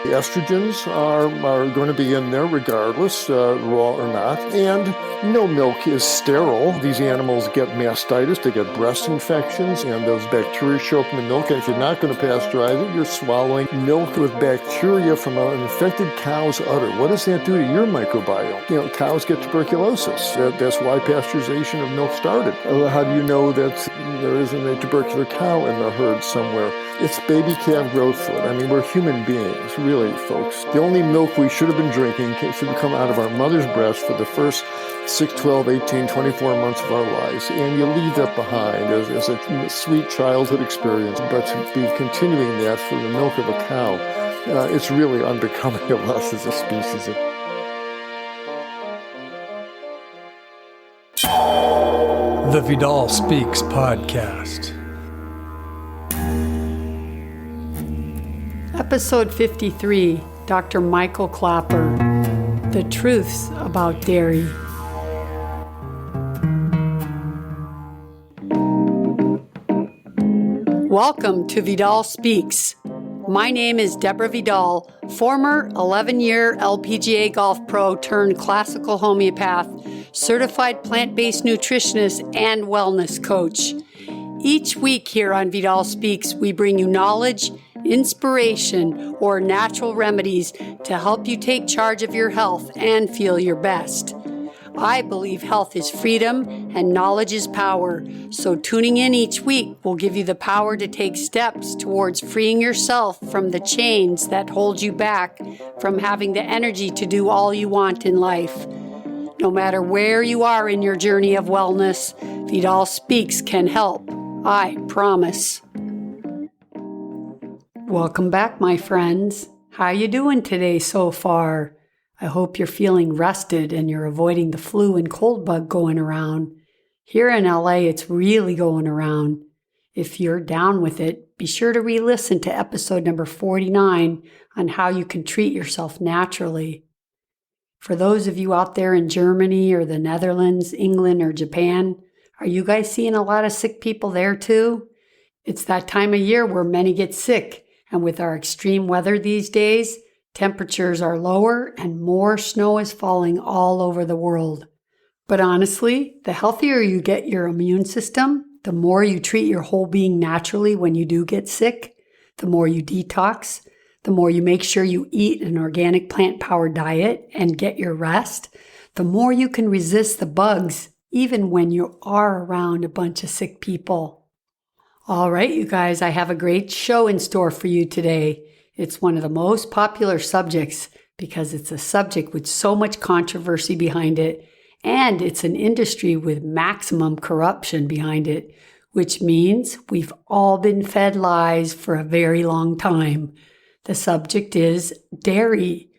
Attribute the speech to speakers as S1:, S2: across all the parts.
S1: The estrogens are going to be in there regardless, raw or not. And no milk is sterile. These animals get mastitis, they get breast infections, and those bacteria show up in the milk. And if you're not going to pasteurize it, you're swallowing milk with bacteria from an infected cow's udder. What does that do to your microbiome? Cows get tuberculosis. That's why pasteurization of milk started. How do you know that there isn't a tubercular cow in the herd somewhere? It's baby calf growth fluid. We're human beings, really, folks. The only milk we should have been drinking should have come out of our mother's breast for the first 6, 12, 18, 24 months of our lives. And you leave that behind as a sweet childhood experience. But to be continuing that for the milk of a cow, it's really unbecoming of us as a species.
S2: The Vidal Speaks podcast.
S3: Episode 53, Dr. Michael Klaper, The Truths About Dairy. Welcome to Vidal Speaks. My name is Deborah Vidal, former 11-year LPGA golf pro turned classical homeopath, certified plant-based nutritionist, and wellness coach. Each week here on Vidal Speaks, we bring you knowledge, inspiration, or natural remedies to help you take charge of your health and feel your best. I believe health is freedom and knowledge is power, so tuning in each week will give you the power to take steps towards freeing yourself from the chains that hold you back from having the energy to do all you want in life. No matter where you are in your journey of wellness, Vidal Speaks can help. I promise. Welcome back, my friends. How you doing today so far? I hope you're feeling rested and you're avoiding the flu and cold bug going around. Here in LA, it's really going around. If you're down with it, be sure to re-listen to episode number 49 on how you can treat yourself naturally. For those of you out there in Germany or the Netherlands, England, or Japan, are you guys seeing a lot of sick people there too? It's that time of year where many get sick. And with our extreme weather these days, temperatures are lower and more snow is falling all over the world. But honestly, the healthier you get your immune system, the more you treat your whole being naturally when you do get sick, the more you detox, the more you make sure you eat an organic plant-powered diet and get your rest, the more you can resist the bugs even when you are around a bunch of sick people. All right, you guys, I have a great show in store for you today. It's one of the most popular subjects because it's a subject with so much controversy behind it, and it's an industry with maximum corruption behind it, which means we've all been fed lies for a very long time. The subject is dairy.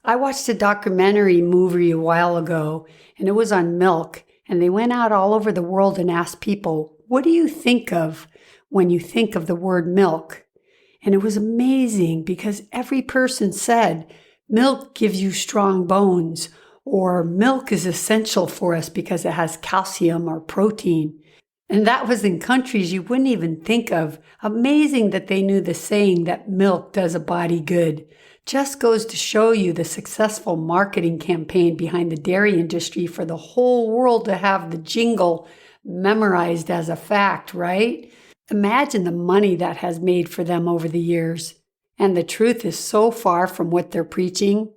S3: I watched a documentary movie a while ago, and it was on milk, and they went out all over the world and asked people, what do you think of when you think of the word milk? And it was amazing because every person said, milk gives you strong bones, or milk is essential for us because it has calcium or protein. And that was in countries you wouldn't even think of. Amazing that they knew the saying that milk does a body good. Just goes to show you the successful marketing campaign behind the dairy industry for the whole world to have the jingle memorized as a fact, right? Imagine the money that has made for them over the years. And the truth is so far from what they're preaching.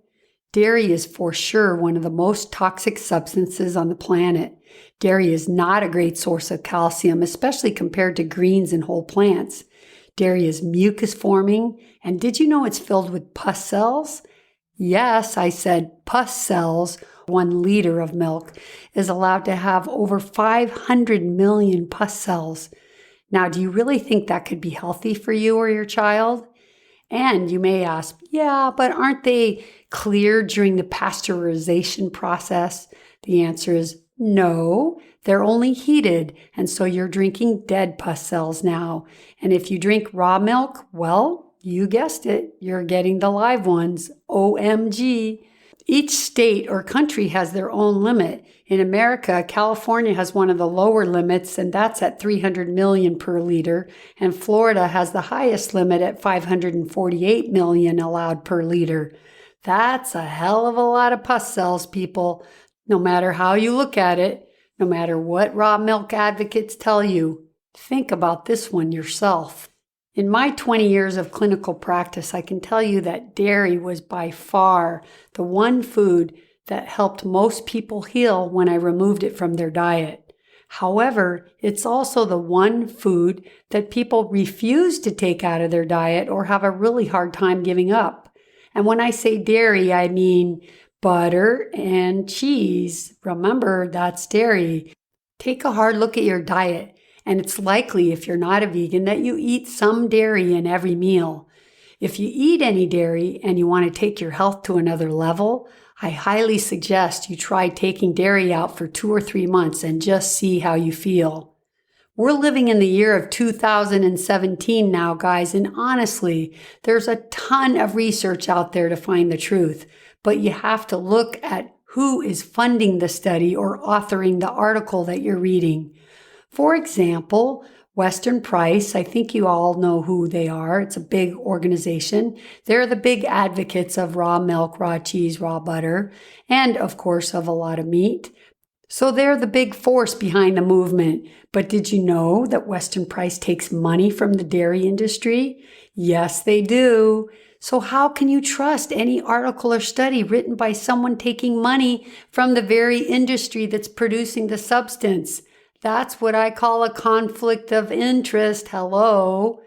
S3: Dairy is for sure one of the most toxic substances on the planet. Dairy is not a great source of calcium, especially compared to greens and whole plants. Dairy is mucus forming, and did you know it's filled with pus cells? Yes, I said pus cells. 1 liter of milk is allowed to have over 500 million pus cells. Now, do you really think that could be healthy for you or your child? And you may ask, yeah, but aren't they cleared during the pasteurization process? The answer is no, they're only heated, and so you're drinking dead pus cells now. And if you drink raw milk, well, you guessed it, you're getting the live ones. OMG. Each state or country has their own limit. In America, California has one of the lower limits, and that's at 300 million per liter, and Florida has the highest limit at 548 million allowed per liter. That's a hell of a lot of pus cells, people. No matter how you look at it, no matter what raw milk advocates tell you, think about this one yourself. In my 20 years of clinical practice, I can tell you that dairy was by far the one food that helped most people heal when I removed it from their diet. However, it's also the one food that people refuse to take out of their diet or have a really hard time giving up. And when I say dairy, I mean butter and cheese. Remember, that's dairy. Take a hard look at your diet. And it's likely, if you're not a vegan, that you eat some dairy in every meal. If you eat any dairy and you want to take your health to another level, I highly suggest you try taking dairy out for 2 or 3 months and just see how you feel. We're living in the year of 2017 now, guys, and honestly, there's a ton of research out there to find the truth, but you have to look at who is funding the study or authoring the article that you're reading. For example, Western Price, I think you all know who they are. It's a big organization. They're the big advocates of raw milk, raw cheese, raw butter, and of course of a lot of meat. So they're the big force behind the movement. But did you know that Western Price takes money from the dairy industry? Yes, they do. So how can you trust any article or study written by someone taking money from the very industry that's producing the substance? That's what I call a conflict of interest. Hello.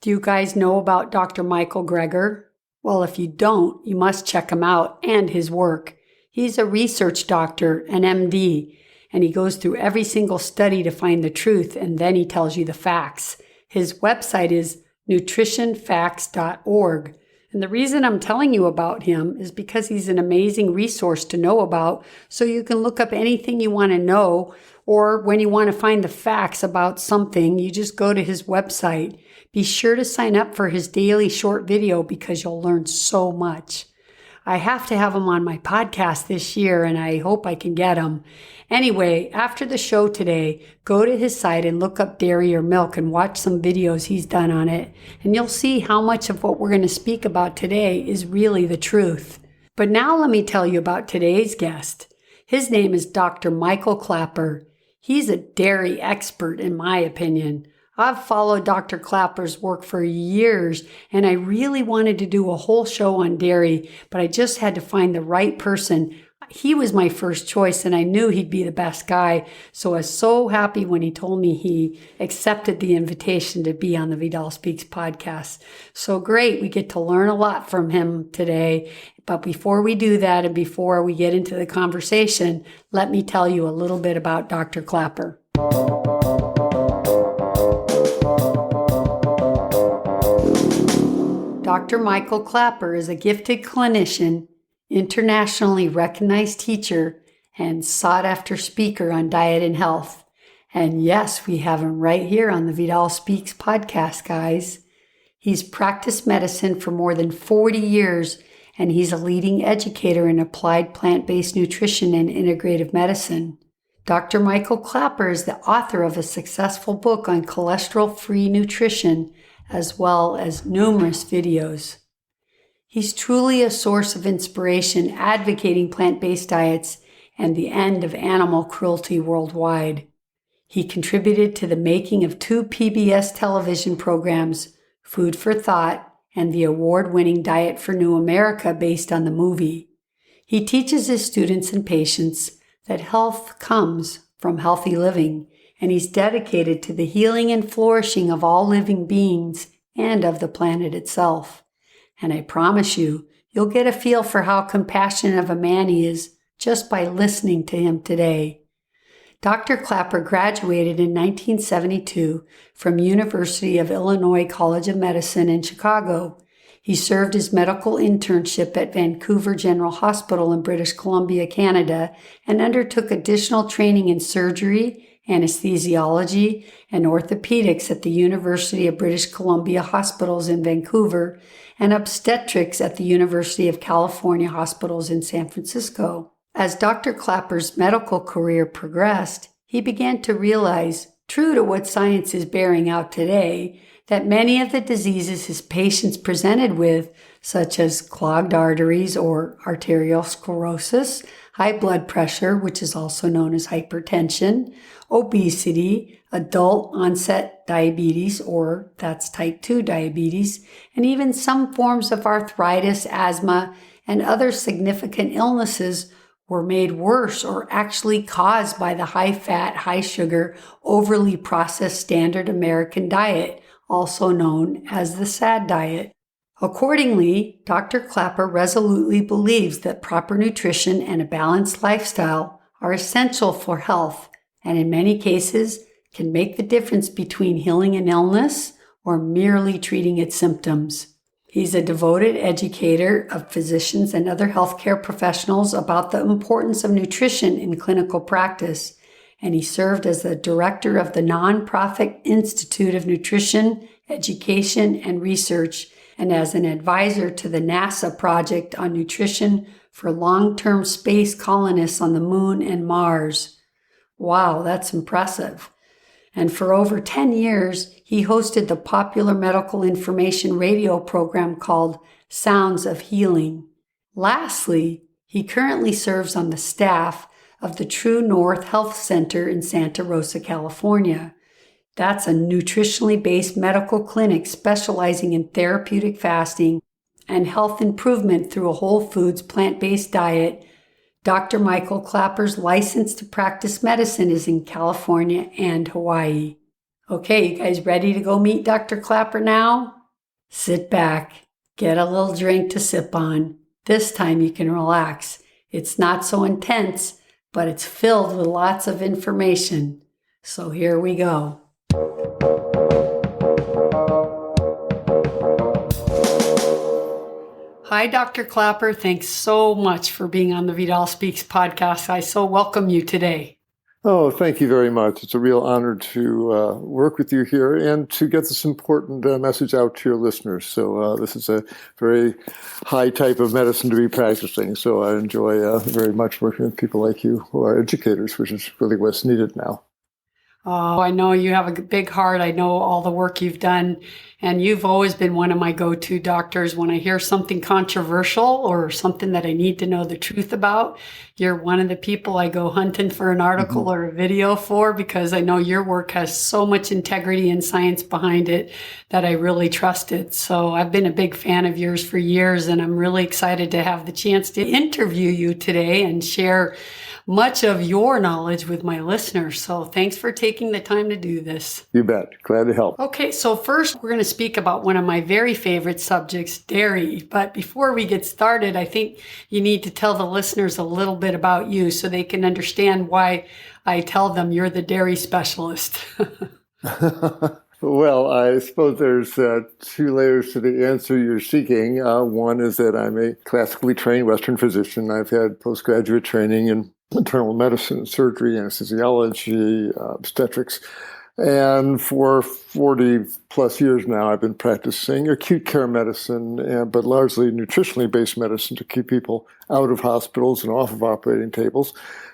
S3: Do you guys know about Dr. Michael Greger? Well, if you don't, you must check him out and his work. He's a research doctor, an MD, and he goes through every single study to find the truth, and then he tells you the facts. His website is nutritionfacts.org. And the reason I'm telling you about him is because he's an amazing resource to know about, so you can look up anything you want to know, or when you want to find the facts about something, you just go to his website. Be sure to sign up for his daily short video because you'll learn so much. I have to have him on my podcast this year, and I hope I can get him. Anyway, after the show today, go to his site and look up dairy or milk and watch some videos he's done on it, and you'll see how much of what we're going to speak about today is really the truth. But now let me tell you about today's guest. His name is Dr. Michael Klaper. He's a dairy expert, in my opinion. I've followed Dr. Klaper's work for years, and I really wanted to do a whole show on dairy, but I just had to find the right person. He was my first choice, and I knew he'd be the best guy, so I was so happy when he told me he accepted the invitation to be on the Vidal Speaks podcast. So great, we get to learn a lot from him today. But before we do that, and before we get into the conversation, let me tell you a little bit about Dr. Klaper. Dr. Michael Klaper is a gifted clinician, internationally recognized teacher, and sought-after speaker on diet and health. And yes, we have him right here on the Vidal Speaks podcast, guys. He's practiced medicine for more than 40 years, and he's a leading educator in applied plant-based nutrition and integrative medicine. Dr. Michael Klaper is the author of a successful book on cholesterol-free nutrition, as well as numerous videos. He's truly a source of inspiration advocating plant-based diets and the end of animal cruelty worldwide. He contributed to the making of 2 PBS television programs, Food for Thought and the award-winning Diet for New America based on the movie. He teaches his students and patients that health comes from healthy living, and he's dedicated to the healing and flourishing of all living beings and of the planet itself. And I promise you, you'll get a feel for how compassionate of a man he is just by listening to him today. Dr. Klaper graduated in 1972 from University of Illinois College of Medicine in Chicago. He served his medical internship at Vancouver General Hospital in British Columbia, Canada, and undertook additional training in surgery, anesthesiology, and orthopedics at the University of British Columbia Hospitals in Vancouver, and obstetrics at the University of California Hospitals in San Francisco. As Dr. Klaper's medical career progressed, he began to realize, true to what science is bearing out today, that many of the diseases his patients presented with, such as clogged arteries or arterial sclerosis, high blood pressure, which is also known as hypertension, obesity, adult onset diabetes, or that's type 2 diabetes, and even some forms of arthritis, asthma, and other significant illnesses were made worse or actually caused by the high-fat, high-sugar, overly processed standard American diet, also known as the SAD diet. Accordingly, Dr. Klaper resolutely believes that proper nutrition and a balanced lifestyle are essential for health and in many cases can make the difference between healing an illness or merely treating its symptoms. He's a devoted educator of physicians and other healthcare professionals about the importance of nutrition in clinical practice, and he served as the director of the nonprofit Institute of Nutrition, Education, and Research, and as an advisor to the NASA project on nutrition for long-term space colonists on the Moon and Mars. Wow, that's impressive. And for over 10 years, he hosted the popular medical information radio program called Sounds of Healing. Lastly, he currently serves on the staff of the True North Health Center in Santa Rosa, California. That's a nutritionally based medical clinic specializing in therapeutic fasting and health improvement through a whole foods plant-based diet. Dr. Michael Klaper's license to practice medicine is in California and Hawaii. Okay, you guys ready to go meet Dr. Klaper now? Sit back, get a little drink to sip on. This time you can relax. It's not so intense, but it's filled with lots of information. So here we go. Hi, Dr. Klaper. Thanks so much for being on the Vidal Speaks podcast. I so welcome you today.
S1: Oh, thank you very much. It's a real honor to work with you here and to get this important message out to your listeners. So this is a very high type of medicine to be practicing. So I enjoy very much working with people like you who are educators, which is really what's needed now.
S3: Oh, I know you have a big heart. I know all the work you've done, and you've always been one of my go-to doctors. When I hear something controversial or something that I need to know the truth about, you're one of the people I go hunting for an article or a video for, because I know your work has so much integrity and science behind it that I really trust it. So I've been a big fan of yours for years, and I'm really excited to have the chance to interview you today and share much of your knowledge with my listeners. So thanks for taking the time to do this.
S1: You bet. Glad to help.
S3: Okay, so first we're going to speak about one of my very favorite subjects, dairy. But before we get started, I think you need to tell the listeners a little bit about you so they can understand why I tell them you're the dairy specialist.
S1: Well, I suppose there's two layers to the answer you're seeking. One is that I'm a classically trained Western physician. I've had postgraduate training in internal medicine, surgery, anesthesiology, obstetrics. And for 40 plus years now, I've been practicing acute care medicine, but largely nutritionally based medicine to keep people out of hospitals and off of operating tables.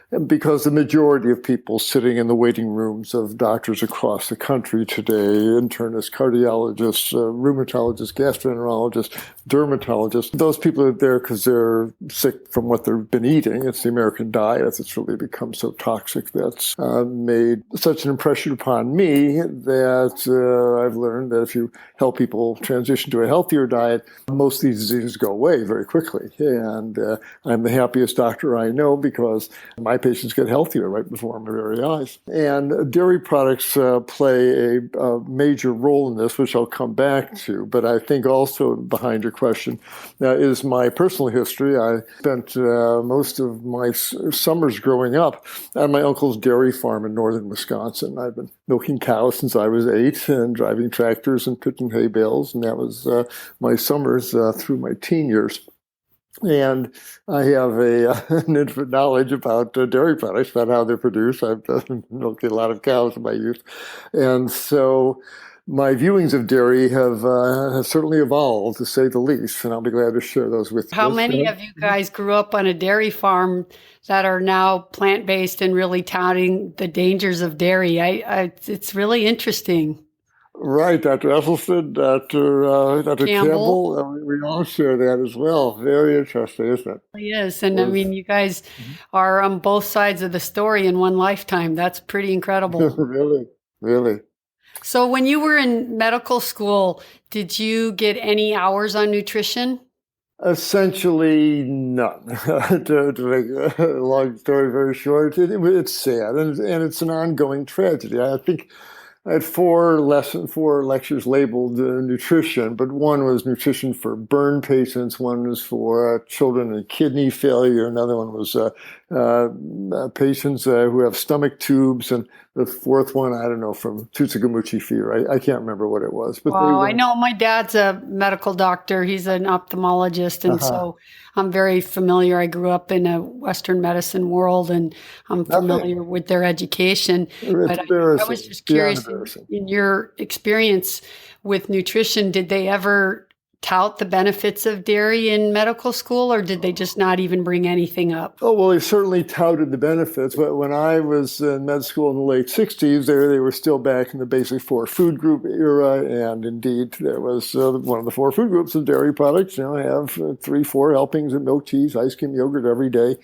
S1: And because the majority of people sitting in the waiting rooms of doctors across the country today, internists, cardiologists, rheumatologists, gastroenterologists, dermatologists, those people are there because they're sick from what they've been eating. It's the American diet that's really become so toxic that's made such an impression upon me that I've learned that if you help people transition to a healthier diet, most of these diseases go away very quickly. And I'm the happiest doctor I know because my patients get healthier right before my very eyes. And dairy products play a major role in this, which I'll come back to. But I think also behind your question is my personal history. I spent most of my summers growing up at my uncle's dairy farm in northern Wisconsin. I've been milking cows since I was 8 and driving tractors and picking hay bales. And that was my summers through my teen years. And I have an infinite knowledge about dairy products, about how they're produced. I've milked a lot of cows in my youth. And so my viewings of dairy have certainly evolved, to say the least, and I'll be glad to share those with
S3: How
S1: you.
S3: many of you guys grew up on a dairy farm that are now plant-based and really touting the dangers of dairy? It's really interesting.
S1: Right, Dr. Esselstyn, Dr. Campbell, we all share that as well. Very interesting, isn't it?
S3: Yes, and I mean, you guys are on both sides of the story in one lifetime. That's pretty incredible.
S1: Really, really.
S3: So when you were in medical school, did you get any hours on nutrition?
S1: Essentially none. To make a long story very short, it's sad, and it's an ongoing tragedy. I think I had four lectures labeled nutrition, but one was nutrition for burn patients, one was for children with kidney failure, another one was patients who have stomach tubes, and the fourth one, I don't know, from Tsutsugamuchi fever. I can't remember what it was. But
S3: Wow, I know my dad's a medical doctor. He's an ophthalmologist, and so I'm very familiar. I grew up in a Western medicine world, and I'm familiar with their education. But I was just curious, in your experience with nutrition, did they ever tout the benefits of dairy in medical school, or did they just not even bring anything up?
S1: Oh, well, they certainly touted the benefits. But when I was in med school in the late 60s, they were still back in the basic four food group era. And indeed, there was one of the four food groups of dairy products. I have 3-4 helpings of milk, cheese, ice cream, yogurt every day,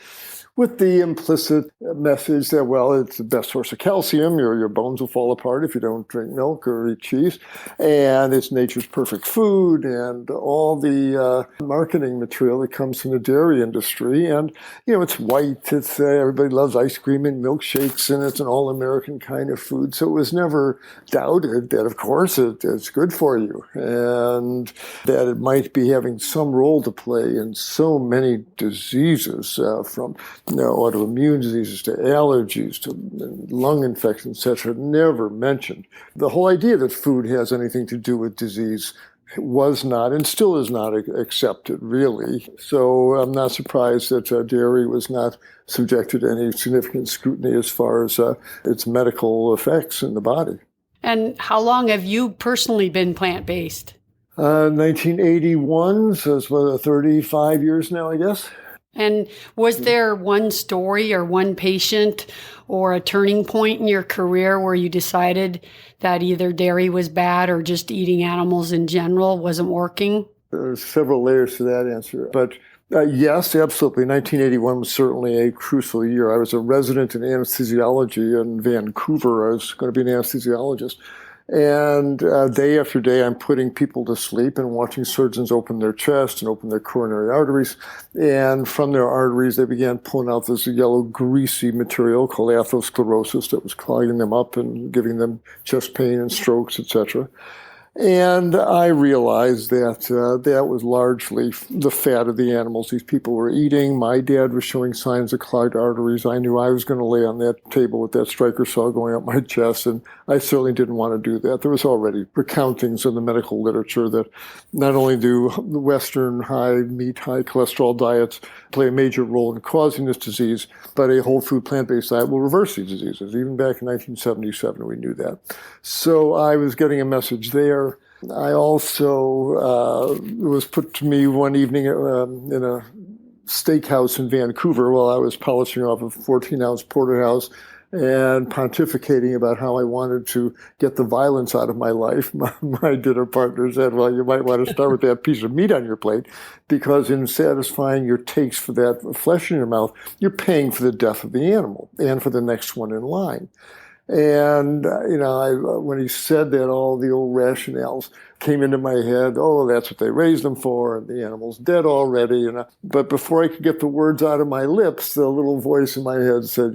S1: with the implicit message that, well, it's the best source of calcium. Your bones will fall apart if you don't drink milk or eat cheese. And it's nature's perfect food, and all the marketing material that comes from the dairy industry. And, it's white. It's everybody loves ice cream and milkshakes, and it's an all-American kind of food. So it was never doubted that, of course, it's good for you, and that it might be having some role to play in so many diseases, from autoimmune diseases to allergies to lung infections, etc., never mentioned. The whole idea that food has anything to do with disease was not and still is not accepted, really. So I'm not surprised that dairy was not subjected to any significant scrutiny as far as its medical effects in the body.
S3: And how long have you personally been plant-based?
S1: 1981, so it's 35 years now, I guess.
S3: And was there one story or one patient or a turning point in your career where you decided that either dairy was bad or just eating animals in general wasn't working?
S1: There's several layers to that answer. But yes, absolutely. 1981 was certainly a crucial year. I was a resident in anesthesiology in Vancouver. I was going to be an anesthesiologist. And day after day, I'm putting people to sleep and watching surgeons open their chest and open their coronary arteries. And from their arteries, they began pulling out this yellow, greasy material called atherosclerosis that was clogging them up and giving them chest pain and strokes, etc. And I realized that that was largely the fat of the animals these people were eating. My dad was showing signs of clogged arteries. I knew I was going to lay on that table with that striker saw going up my chest, and I certainly didn't want to do that. There was already recountings in the medical literature that not only do the Western high meat, high cholesterol diets play a major role in causing this disease, but a whole food plant-based diet will reverse these diseases. Even back in 1977, we knew that. So I was getting a message there. I also, it was put to me one evening in a steakhouse in Vancouver while I was polishing off a 14-ounce porterhouse and pontificating about how I wanted to get the violence out of my life. My dinner partner said, well, you might want to start with that piece of meat on your plate, because in satisfying your taste for that flesh in your mouth, you're paying for the death of the animal and for the next one in line. And, when he said that, all the old rationales came into my head. Oh, that's what they raised them for, and the animal's dead already. But before I could get the words out of my lips, the little voice in my head said,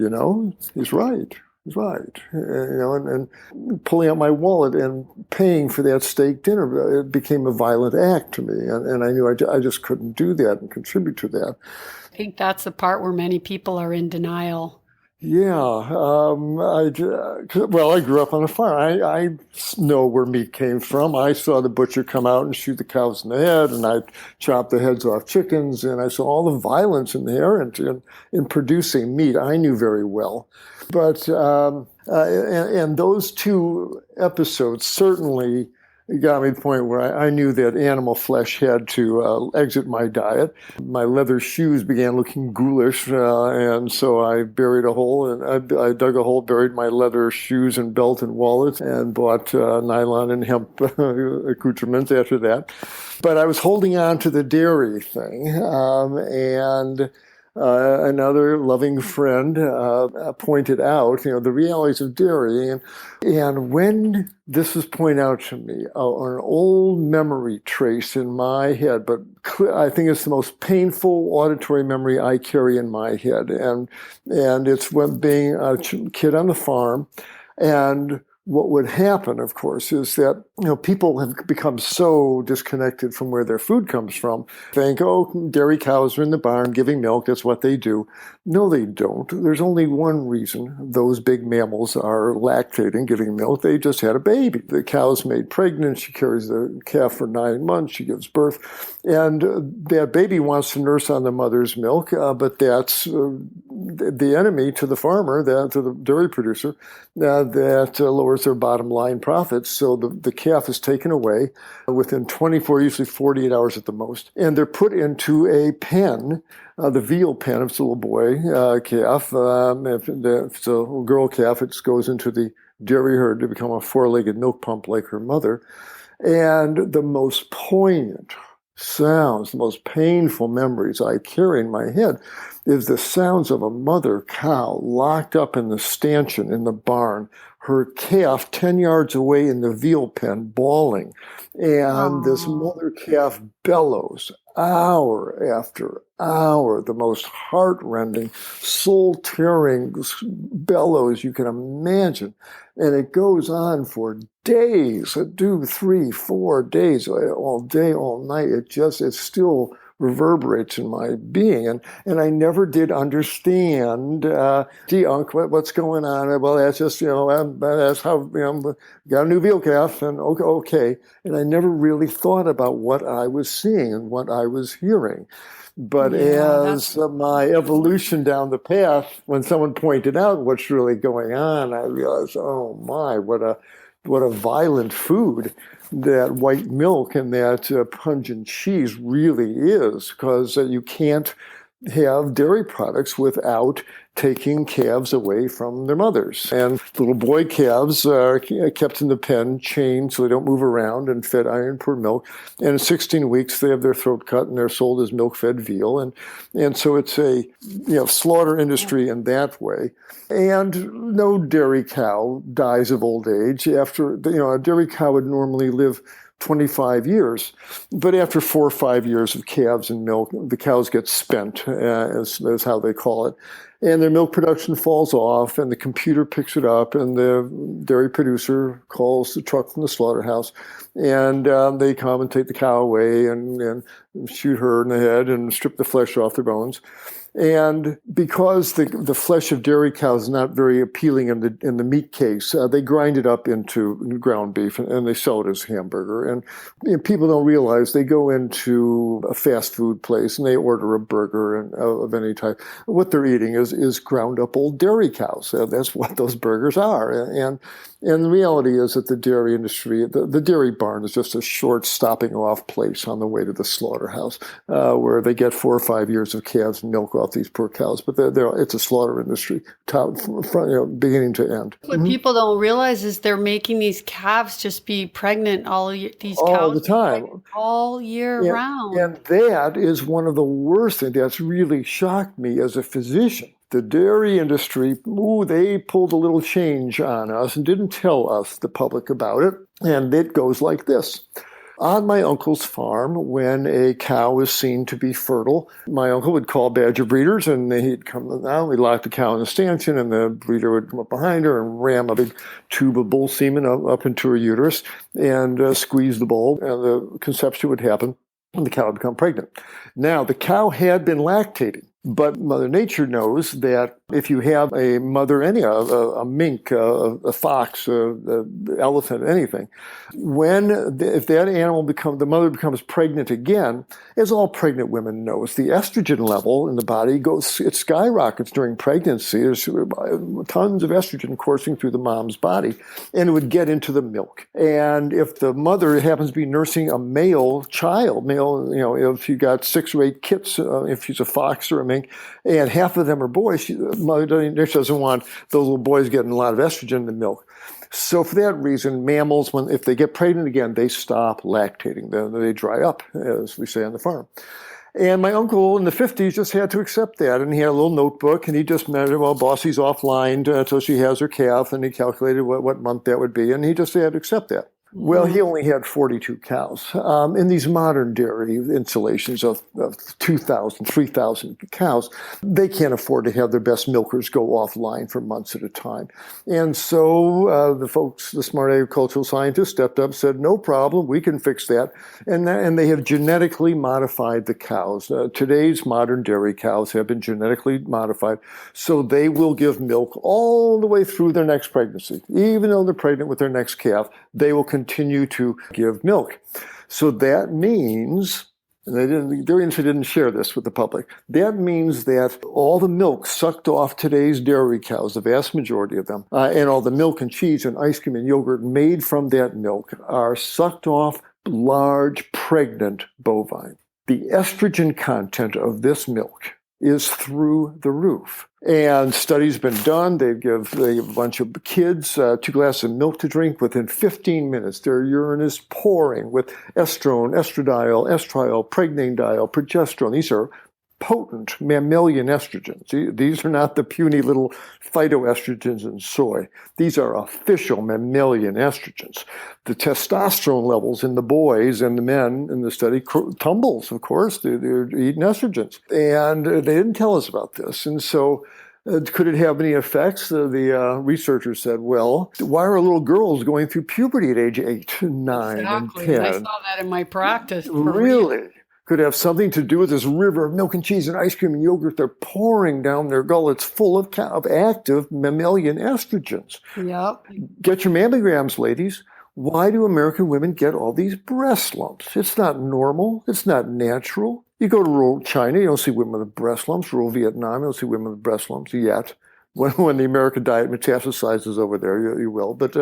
S1: he's right. He's right. And pulling out my wallet and paying for that steak dinner, it became a violent act to me. And I knew I just couldn't do that and contribute to that.
S3: I think that's the part where many people are in denial.
S1: Yeah, well, I grew up on a farm. I know where meat came from. I saw the butcher come out and shoot the cows in the head, and I chopped the heads off chickens, and I saw all the violence inherent in producing meat. I knew very well. But, and those two episodes certainly got me to the point where I knew that animal flesh had to exit my diet. My leather shoes began looking ghoulish, and so I buried a hole, and I dug a hole, buried my leather shoes and belt and wallet, and bought nylon and hemp accoutrements after that. But I was holding on to the dairy thing, and another loving friend pointed out, the realities of dairy. And when this was pointed out to me, an old memory trace in my head, but I think it's the most painful auditory memory I carry in my head. And it's when being a kid on the farm. And what would happen, of course, is that people have become so disconnected from where their food comes from. Think, oh, dairy cows are in the barn giving milk. That's what they do. No, they don't. There's only one reason those big mammals are lactating, giving milk. They just had a baby. The cow's made pregnant. She carries the calf for 9 months. She gives birth. And that baby wants to nurse on the mother's milk, but that's the enemy to the farmer, to the dairy producer, that lowers their bottom line profits. So the calf is taken away within 24, usually 48 hours at the most. And they're put into a pen, the veal pen, if it's a little boy calf. If it's a little girl calf, it goes into the dairy herd to become a four-legged milk pump like her mother. And the most poignant sounds, the most painful memories I carry in my head is the sounds of a mother cow locked up in the stanchion in the barn, her calf 10 yards away in the veal pen bawling. And this mother calf bellows hour after hour, the most heart-rending, soul-tearing bellows you can imagine. And it goes on for days, 2, 3, 4 days, all day, all night. It still reverberates in my being. And I never did understand, gee, Unc, what's going on? Well, that's just, that's how, got a new veal calf, and okay. And I never really thought about what I was seeing and what I was hearing. But as my evolution down the path, when someone pointed out what's really going on, I realized, oh my, what a violent food that white milk and that pungent cheese really is, because you can't have dairy products without taking calves away from their mothers. And little boy calves are kept in the pen, chained so they don't move around, and fed iron-poor milk. And in 16 weeks, they have their throat cut and they're sold as milk-fed veal. And so it's a slaughter industry in that way. And no dairy cow dies of old age. After, a dairy cow would normally live 25 years. But after 4 or 5 years of calves and milk, the cows get spent, as how they call it. And their milk production falls off, and the computer picks it up, and the dairy producer calls the truck from the slaughterhouse, and they come and take the cow away and shoot her in the head and strip the flesh off their bones. And because the flesh of dairy cows is not very appealing in the meat case, they grind it up into ground beef and they sell it as hamburger. And people don't realize they go into a fast food place and they order a burger of any type. What they're eating is ground up old dairy cows. That's what those burgers are. And the reality is that the dairy industry, the dairy barn is just a short stopping off place on the way to the slaughterhouse, where they get 4 or 5 years of calves and milk off these poor cows. But it's a slaughter industry, beginning to end.
S3: What people don't realize is they're making these calves just be pregnant all
S1: the time,
S3: all year round.
S1: And that is one of the worst things that's really shocked me as a physician. The dairy industry, they pulled a little change on us and didn't tell us, the public, about it. And it goes like this. On my uncle's farm, when a cow was seen to be fertile, my uncle would call badger breeders, and he'd come down, we'd lock the cow in the stanchion, and the breeder would come up behind her and ram a big tube of bull semen up into her uterus and squeeze the bulb, and the conception would happen, and the cow would become pregnant. Now, the cow had been lactating. But Mother Nature knows that if you have a mother, a mink, a fox, a elephant, anything, if that animal the mother becomes pregnant again, as all pregnant women know, the estrogen level in the body it skyrockets during pregnancy. There's tons of estrogen coursing through the mom's body, and it would get into the milk. And if the mother happens to be nursing a male child, if you got 6 or 8 kits, if she's a fox or a mink, and half of them are boys, Mother Nature doesn't want those little boys getting a lot of estrogen in the milk. So for that reason, mammals, if they get pregnant again, they stop lactating. They dry up, as we say on the farm. And my uncle in the 50s just had to accept that. And he had a little notebook, and he just measured, Bossy's offline until she has her calf, and he calculated what month that would be, and he just had to accept that. Well, he only had 42 cows. In these modern dairy installations of 2,000, 3,000 cows, they can't afford to have their best milkers go offline for months at a time. And so the smart agricultural scientists stepped up and said, no problem, we can fix that. And they have genetically modified the cows. Today's modern dairy cows have been genetically modified, so they will give milk all the way through their next pregnancy. Even though they're pregnant with their next calf, they will continue to give milk. So that means, and their industry didn't share this with the public, that means that all the milk sucked off today's dairy cows, the vast majority of them, and all the milk and cheese and ice cream and yogurt made from that milk are sucked off large pregnant bovine. The estrogen content of this milk is through the roof. And studies been done. They give a bunch of kids 2 glasses of milk to drink. Within 15 minutes, their urine is pouring with estrone, estradiol, estriol, pregnanediol, progesterone. These are potent mammalian estrogens. These are not the puny little phytoestrogens in soy. These are official mammalian estrogens. The testosterone levels in the boys and the men in the study tumbles, of course. They're eating estrogens. And they didn't tell us about this. And so could it have any effects? The researchers said, well, why are little girls going through puberty at age 8, 9,
S3: Exactly.
S1: and 10?
S3: I saw that in my practice.
S1: Really? Could have something to do with this river of milk and cheese and ice cream and yogurt they're pouring down their gullets full of active mammalian estrogens.
S3: Yep.
S1: Get your mammograms, ladies. Why do American women get all these breast lumps? It's not normal. It's not natural. You go to rural China, you don't see women with breast lumps. Rural Vietnam, you don't see women with breast lumps yet. When the American diet metastasizes over there, you will. But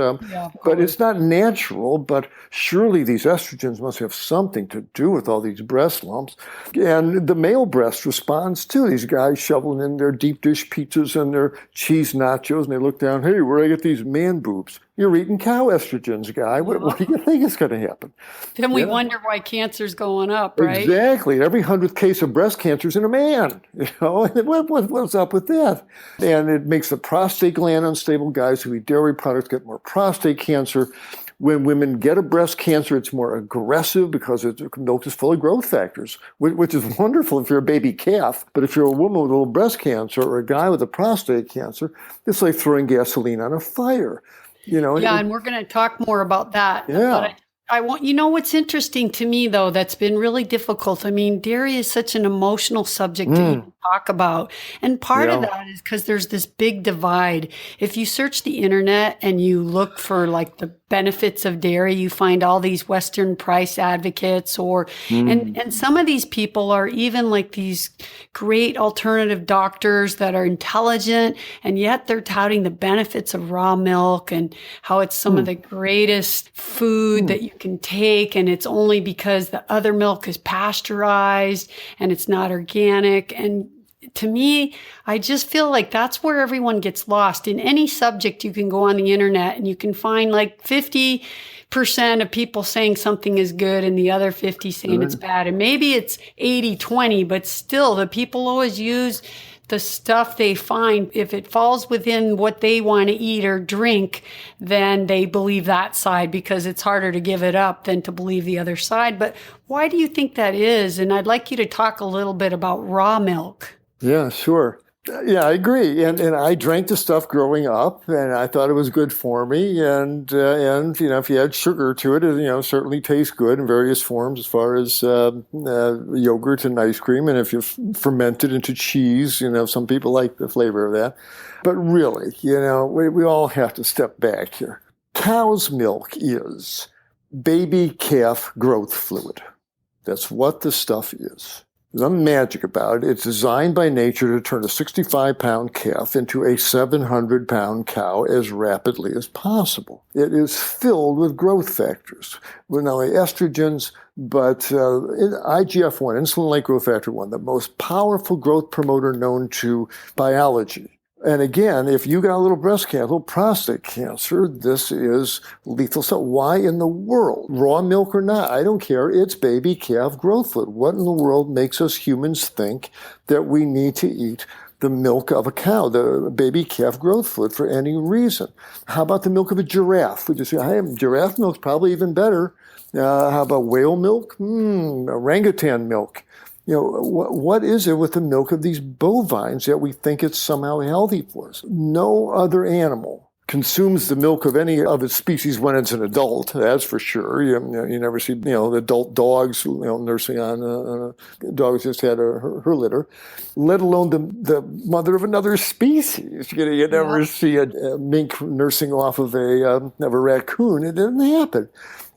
S1: it's not natural. But surely these estrogens must have something to do with all these breast lumps. And the male breast responds too. These guys shoveling in their deep dish pizzas and their cheese nachos, and they look down, hey, where do I get these man boobs? You're eating cow estrogens, guy. What do you think is going to happen?
S3: Then we wonder why cancer's going up, right?
S1: Exactly. Every 100th case of breast cancer is in a man. What's up with that? And it makes the prostate gland unstable. Guys who eat dairy products get more prostate cancer. When women get a breast cancer, it's more aggressive because the milk is full of growth factors, which is wonderful if you're a baby calf. But if you're a woman with a little breast cancer or a guy with a prostate cancer, it's like throwing gasoline on a fire. And we're going to talk more about that. Yeah.
S3: But what's interesting to me, though, that's been really difficult. I mean, dairy is such an emotional subject to even talk about. And part of that is because there's this big divide. If you search the internet and you look for like the benefits of dairy, you find all these Western price advocates and some of these people are even like these great alternative doctors that are intelligent, and yet they're touting the benefits of raw milk and how it's some of the greatest food that you can take, and it's only because the other milk is pasteurized and it's not organic. And to me, I just feel like that's where everyone gets lost. In any subject, you can go on the internet and you can find like 50% of people saying something is good and the other 50 saying it's bad. And maybe it's 80-20, but still the people always use the stuff they find. If it falls within what they want to eat or drink, then they believe that side because it's harder to give it up than to believe the other side. But why do you think that is? And I'd like you to talk a little bit about raw milk.
S1: Yeah, sure. Yeah, I agree. And I drank the stuff growing up, and I thought it was good for me. And if you add sugar to it, certainly tastes good in various forms, as far as yogurt and ice cream. And if you ferment it into cheese, some people like the flavor of that. But really, we all have to step back here. Cow's milk is baby calf growth fluid. That's what the stuff is. There's nothing magic about it. It's designed by nature to turn a 65-pound calf into a 700-pound cow as rapidly as possible. It is filled with growth factors, with not only estrogens, but IGF-1, insulin-like growth factor 1, the most powerful growth promoter known to biology. And again, if you got a little breast cancer, a little prostate cancer, this is lethal stuff. Why in the world? Raw milk or not, I don't care. It's baby calf growth fluid. What in the world makes us humans think that we need to eat the milk of a cow, the baby calf growth fluid, for any reason? How about the milk of a giraffe? Would you say, hey, giraffe milk's probably even better. How about whale milk? Orangutan milk. What is it with the milk of these bovines that we think it's somehow healthy for us? No other animal consumes the milk of any of its species when it's an adult, that's for sure. You never see, adult dogs, nursing on, dogs just had her litter, let alone the mother of another species. You never see a mink nursing off of a raccoon. It didn't happen.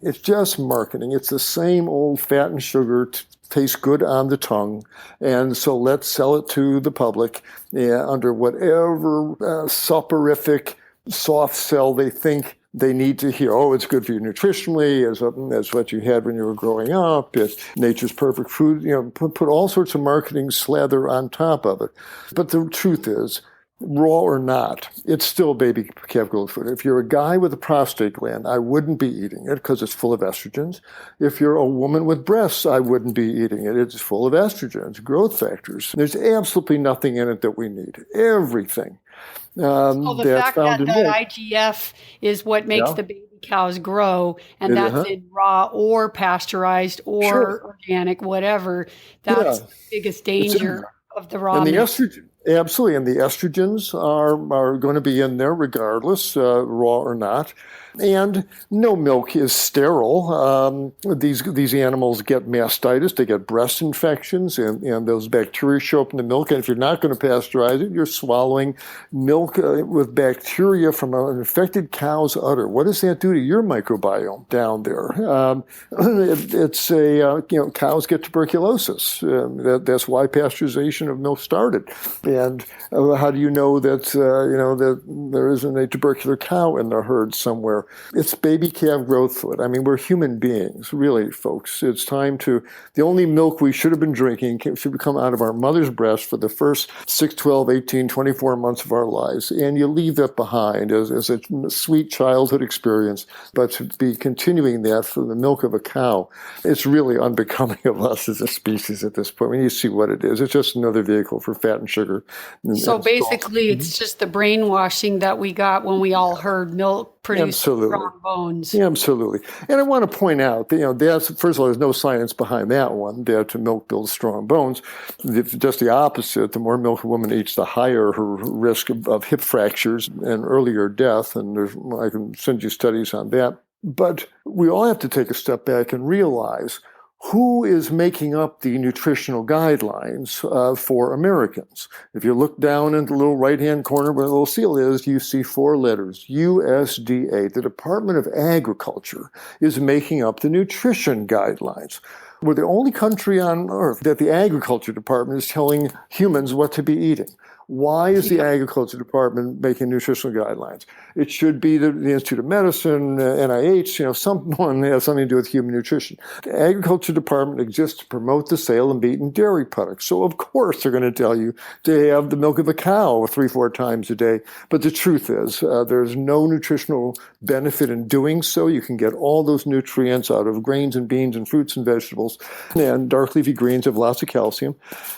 S1: It's just marketing. It's the same old fat and sugar tastes good on the tongue, and so let's sell it to the public under whatever soporific soft sell they think they need to hear. Oh, it's good for you nutritionally, as what you had when you were growing up. It's nature's perfect food. Put all sorts of marketing slather on top of it. But the truth is, raw or not, it's still baby calf growth fluid. If you're a guy with a prostate gland, I wouldn't be eating it because it's full of estrogens. If you're a woman with breasts, I wouldn't be eating it. It's full of estrogens, growth factors. There's absolutely nothing in it that we need. Everything.
S3: So the fact that IGF is what makes the baby cows grow, and that's in raw or pasteurized or organic, whatever, that's the biggest danger of the raw
S1: and the
S3: milk.
S1: estrogen. Absolutely, and the estrogens are going to be in there regardless, raw or not. And no milk is sterile. These animals get mastitis, they get breast infections, and those bacteria show up in the milk. And if you're not going to pasteurize it, you're swallowing milk with bacteria from an infected cow's udder. What does that do to your microbiome down there? Cows get tuberculosis. That's why pasteurization of milk started. And how do you know that that there isn't a tubercular cow in the herd somewhere? It's baby calf growth fluid. I mean, we're human beings, really, folks. It's time to, the only milk we should have been drinking should come out of our mother's breast for the first 6, 12, 18, 24 months of our lives. And you leave that behind as a sweet childhood experience. But to be continuing that for the milk of a cow, it's really unbecoming of us as a species at this point. When you see what it is, it's just another vehicle for fat and sugar.
S3: So basically, it's just the brainwashing that we got when we all heard milk produce strong bones.
S1: Yeah, absolutely. And I want to point out that, that's, first of all, there's no science behind that one, that milk builds strong bones. It's just the opposite. The more milk a woman eats, the higher her risk of hip fractures and earlier death. And I can send you studies on that. But we all have to take a step back and realize who is making up the nutritional guidelines for Americans. If you look down in the little right-hand corner where the little seal is, you see 4 letters, USDA. The Department of Agriculture is making up the nutrition guidelines. We're the only country on earth that the Agriculture Department is telling humans what to be eating. Why is the Agriculture Department making nutritional guidelines? It should be the Institute of Medicine, NIH, someone has something to do with human nutrition. The Agriculture Department exists to promote the sale of meat and dairy products. So, of course, they're going to tell you to have the milk of a cow 3-4 times a day. But the truth is, there's no nutritional benefit in doing so. You can get all those nutrients out of grains and beans and fruits and vegetables. And dark leafy greens have lots of calcium.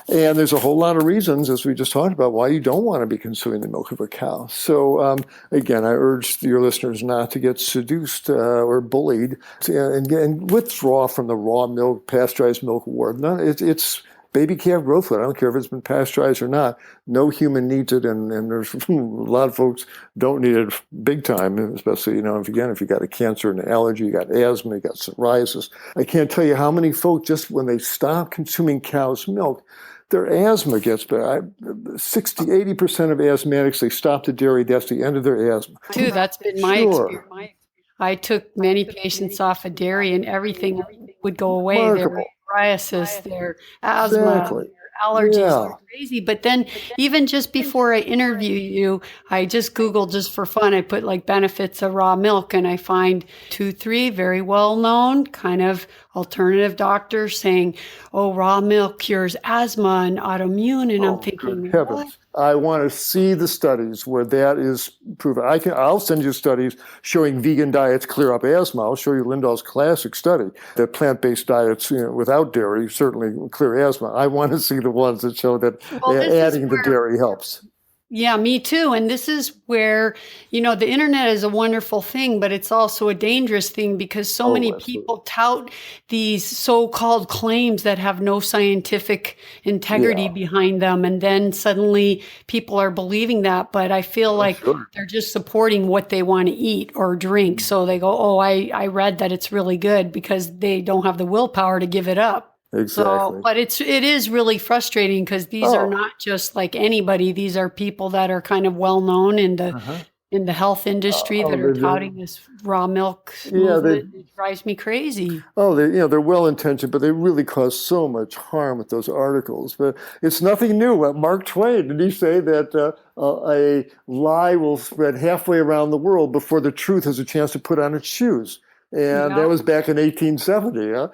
S1: And there's a whole lot of reasons, as we just talked about, why you don't want to be consuming the milk of a cow. So again, I urge your listeners not to get seduced or bullied and withdraw from the raw milk, pasteurized milk war. It's baby calf growth factor. I don't care if it's been pasteurized or not. No human needs it, and there's a lot of folks don't need it big time, especially, if you got a cancer, an allergy, you got asthma, you got psoriasis. I can't tell you how many folks, just when they stop consuming cow's milk, their asthma gets better. 60, 80% of asthmatics, they stop the dairy. That's the end of their asthma.
S3: Too, that's been my experience. I took many patients off of dairy and everything would go away.
S1: Remarkable.
S3: Their psoriasis, their asthma, their allergies are crazy. But then even just before I interview you, I just Googled, just for fun, I put like benefits of raw milk, and I find 2, 3 very well-known kind of alternative doctors saying, oh, raw milk cures asthma and autoimmune. And I'm thinking,
S1: good heavens.
S3: what?
S1: I want to see the studies where that is proven. I'll send you studies showing vegan diets clear up asthma. I'll show you Lindahl's classic study that plant-based diets without dairy certainly clear asthma. I want to see the ones that show that adding the dairy helps.
S3: Yeah, me too. And this is where, the internet is a wonderful thing, but it's also a dangerous thing because so many people tout these so-called claims that have no scientific integrity behind them. And then suddenly people are believing that. But I feel like they're just supporting what they want to eat or drink. So they go, oh, I read that it's really good, because they don't have the willpower to give it up.
S1: Exactly.
S3: So, but it is really frustrating because these are not just like anybody. These are people that are kind of well known in the health industry that are touting this raw milk movement. It drives me crazy. Oh,
S1: they're well intentioned, but they really cause so much harm with those articles. But it's nothing new. Mark Twain, did he say that a lie will spread halfway around the world before the truth has a chance to put on its shoes? And that was back in 1870.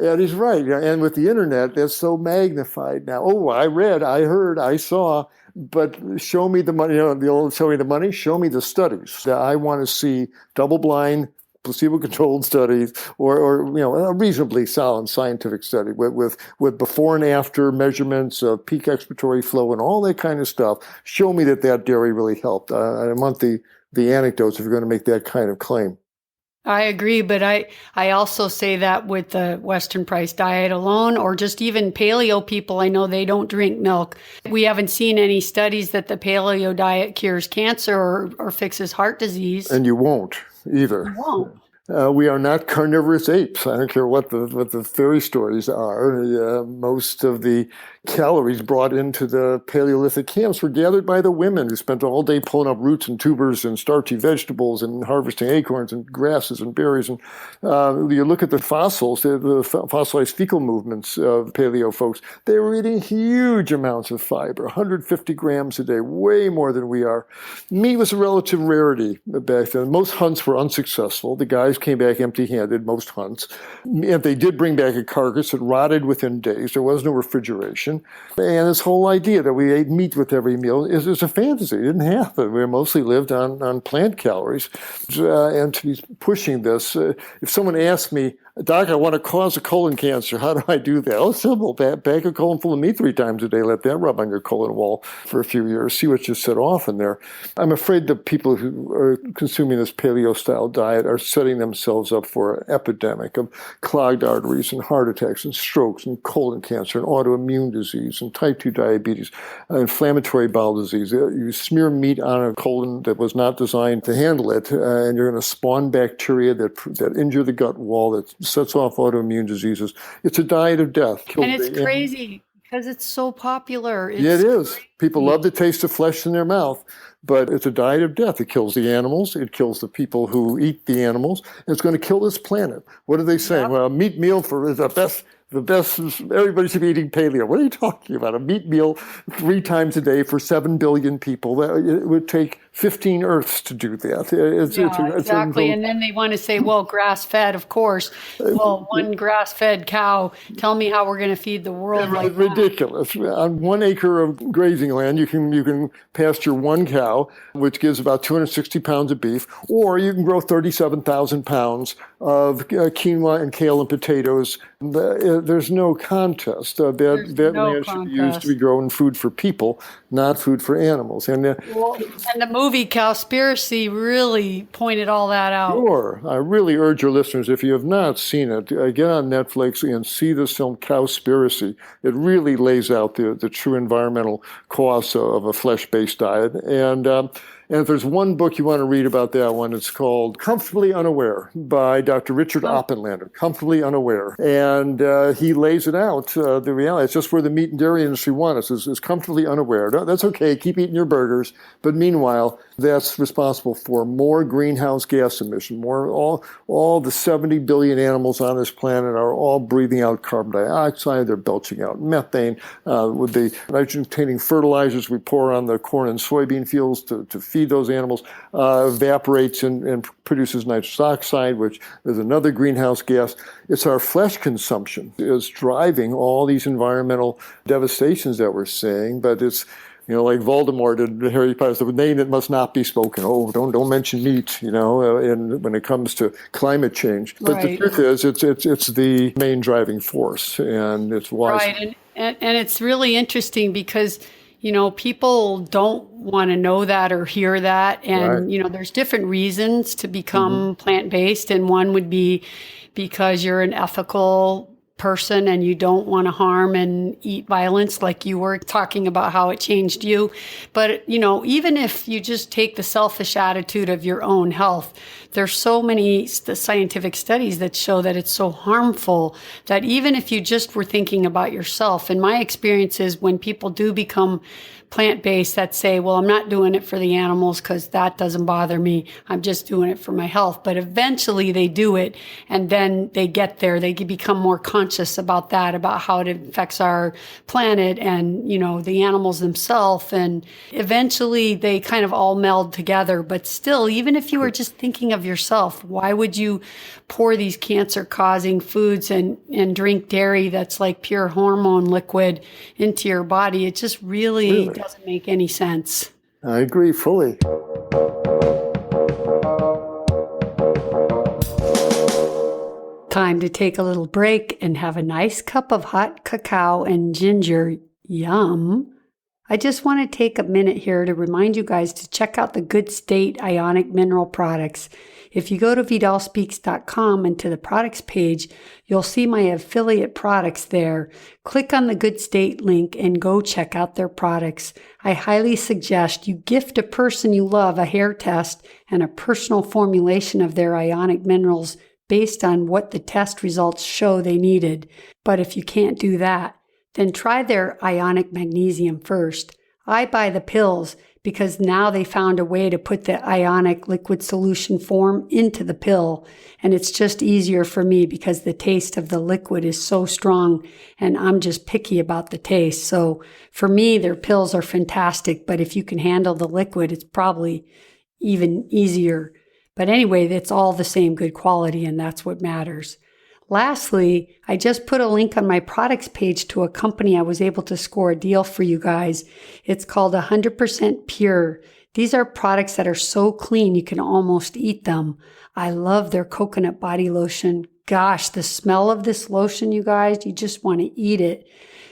S1: And he's right. And with the internet, that's so magnified now. Oh, I read, I heard, I saw, but show me the money. The old show me the money, show me the studies. I want to see double-blind, placebo-controlled studies, or a reasonably solid scientific study with before and after measurements of peak expiratory flow and all that kind of stuff. Show me that dairy really helped. I want the anecdotes if you're going to make that kind of claim.
S3: I agree, but I also say that with the Western price diet alone, or just even paleo people, I know they don't drink milk. We haven't seen any studies that the paleo diet cures cancer or fixes heart disease.
S1: And you won't either.
S3: You won't.
S1: We are not carnivorous apes. I don't care what the fairy stories are. Most of the calories brought into the Paleolithic camps were gathered by the women who spent all day pulling up roots and tubers and starchy vegetables and harvesting acorns and grasses and berries. And you look at the fossils, the fossilized fecal movements of paleo folks, they were eating huge amounts of fiber, 150 grams a day, way more than we are. Meat was a relative rarity back then. Most hunts were unsuccessful. The guys came back empty-handed, most hunts. If they did bring back a carcass, it rotted within days. There was no refrigeration. And this whole idea that we ate meat with every meal is a fantasy. It didn't happen. We mostly lived on plant calories. And to be pushing this, if someone asked me, Doc, I want to cause a colon cancer. How do I do that? Oh, simple. Bag a colon full of meat 3 times a day. Let that rub on your colon wall for a few years. See what you set off in there. I'm afraid the people who are consuming this paleo-style diet are setting themselves up for an epidemic of clogged arteries and heart attacks and strokes and colon cancer and autoimmune disease and type 2 diabetes, inflammatory bowel disease. You smear meat on a colon that was not designed to handle it, and you're going to spawn bacteria that injure the gut wall, that sets off autoimmune diseases. It's a diet of death.
S3: And it's crazy because it's so popular.
S1: It is. People love the taste of flesh in their mouth, but it's a diet of death. It kills the animals. It kills the people who eat the animals. It's going to kill this planet. What do they say? Yep. Well, a meat meal is the best. Everybody should be eating paleo. What are you talking about? A meat meal 3 times a day for 7 billion people. It would take 15 Earths to do that.
S3: Exactly. And then they want to say, well, grass-fed, of course. Well, one grass-fed cow. Tell me how we're going to feed the world like
S1: ridiculous.
S3: That.
S1: On 1 acre of grazing land, you can pasture 1 cow, which gives about 260 pounds of beef, or you can grow 37,000 pounds of quinoa and kale and potatoes. There's no contest. That land should be used to be grown food for people, not food for animals. And
S3: the movie Cowspiracy really pointed all that out.
S1: Sure. I really urge your listeners, if you have not seen it, get on Netflix and see this film, Cowspiracy. It really lays out the true environmental costs of a flesh-based diet. And if there's one book you want to read about that one, it's called Comfortably Unaware by Dr. Richard Oppenlander, Comfortably Unaware. And he lays it out, the reality. It's just where the meat and dairy industry want us, is comfortably unaware. That's okay, keep eating your burgers. But meanwhile, that's responsible for more greenhouse gas emission. All the 70 billion animals on this planet are all breathing out carbon dioxide. They're belching out methane. With the nitrogen-containing fertilizers we pour on the corn and soybean fields to feed those animals, evaporates and produces nitrous oxide, which is another greenhouse gas. It's our flesh consumption is driving all these environmental devastations that we're seeing, but it's, like Voldemort in Harry Potter, the name that must not be spoken. Oh, don't mention meat, when it comes to climate change. But
S3: Right.
S1: the truth is, it's the main driving force, and it's wise.
S3: Right, and it's really interesting because, people don't want to know that or hear that. And,
S1: Right.
S3: there's different reasons to become plant-based. And one would be because you're an ethical person and you don't want to harm and eat violence, like you were talking about how it changed you. But, even if you just take the selfish attitude of your own health, there's so many scientific studies that show that it's so harmful that even if you just were thinking about yourself, and my experience is when people do become plant-based that say, well, I'm not doing it for the animals because that doesn't bother me. I'm just doing it for my health. But eventually they do it, and then they get there. They become more conscious about that, about how it affects our planet and, the animals themselves. And eventually they kind of all meld together. But still, even if you were just thinking of yourself, why would you pour these cancer-causing foods and drink dairy that's like pure hormone liquid into your body? It just really doesn't make any sense.
S1: I agree fully.
S3: Time to take a little break and have a nice cup of hot cacao and ginger. Yum. I just want to take a minute here to remind you guys to check out the Good State Ionic Mineral products. If you go to vidalspeaks.com and to the products page, you'll see my affiliate products there. Click on the Good State link and go check out their products. I highly suggest you gift a person you love a hair test and a personal formulation of their ionic minerals based on what the test results show they needed. But if you can't do that, then try their ionic magnesium first. I buy the pills because now they found a way to put the ionic liquid solution form into the pill. And it's just easier for me because the taste of the liquid is so strong and I'm just picky about the taste. So for me, their pills are fantastic, but if you can handle the liquid, it's probably even easier. But anyway, it's all the same good quality and that's what matters. Lastly, I just put a link on my products page to a company I was able to score a deal for you guys. It's called 100% Pure. These are products that are so clean you can almost eat them. I love their coconut body lotion. Gosh, the smell of this lotion, you guys, you just want to eat it.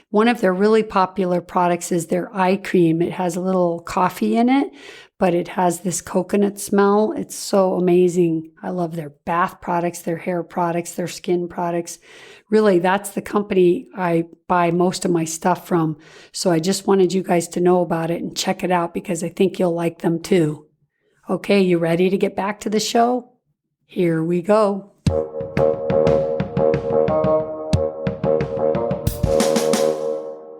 S3: One of their really popular products is their eye cream. It has a little coffee in it, but it has this coconut smell. It's so amazing. I love their bath products, their hair products, their skin products. Really, that's the company I buy most of my stuff from. So I just wanted you guys to know about it and check it out because I think you'll like them too. Okay, you ready to get back to the show? Here we go.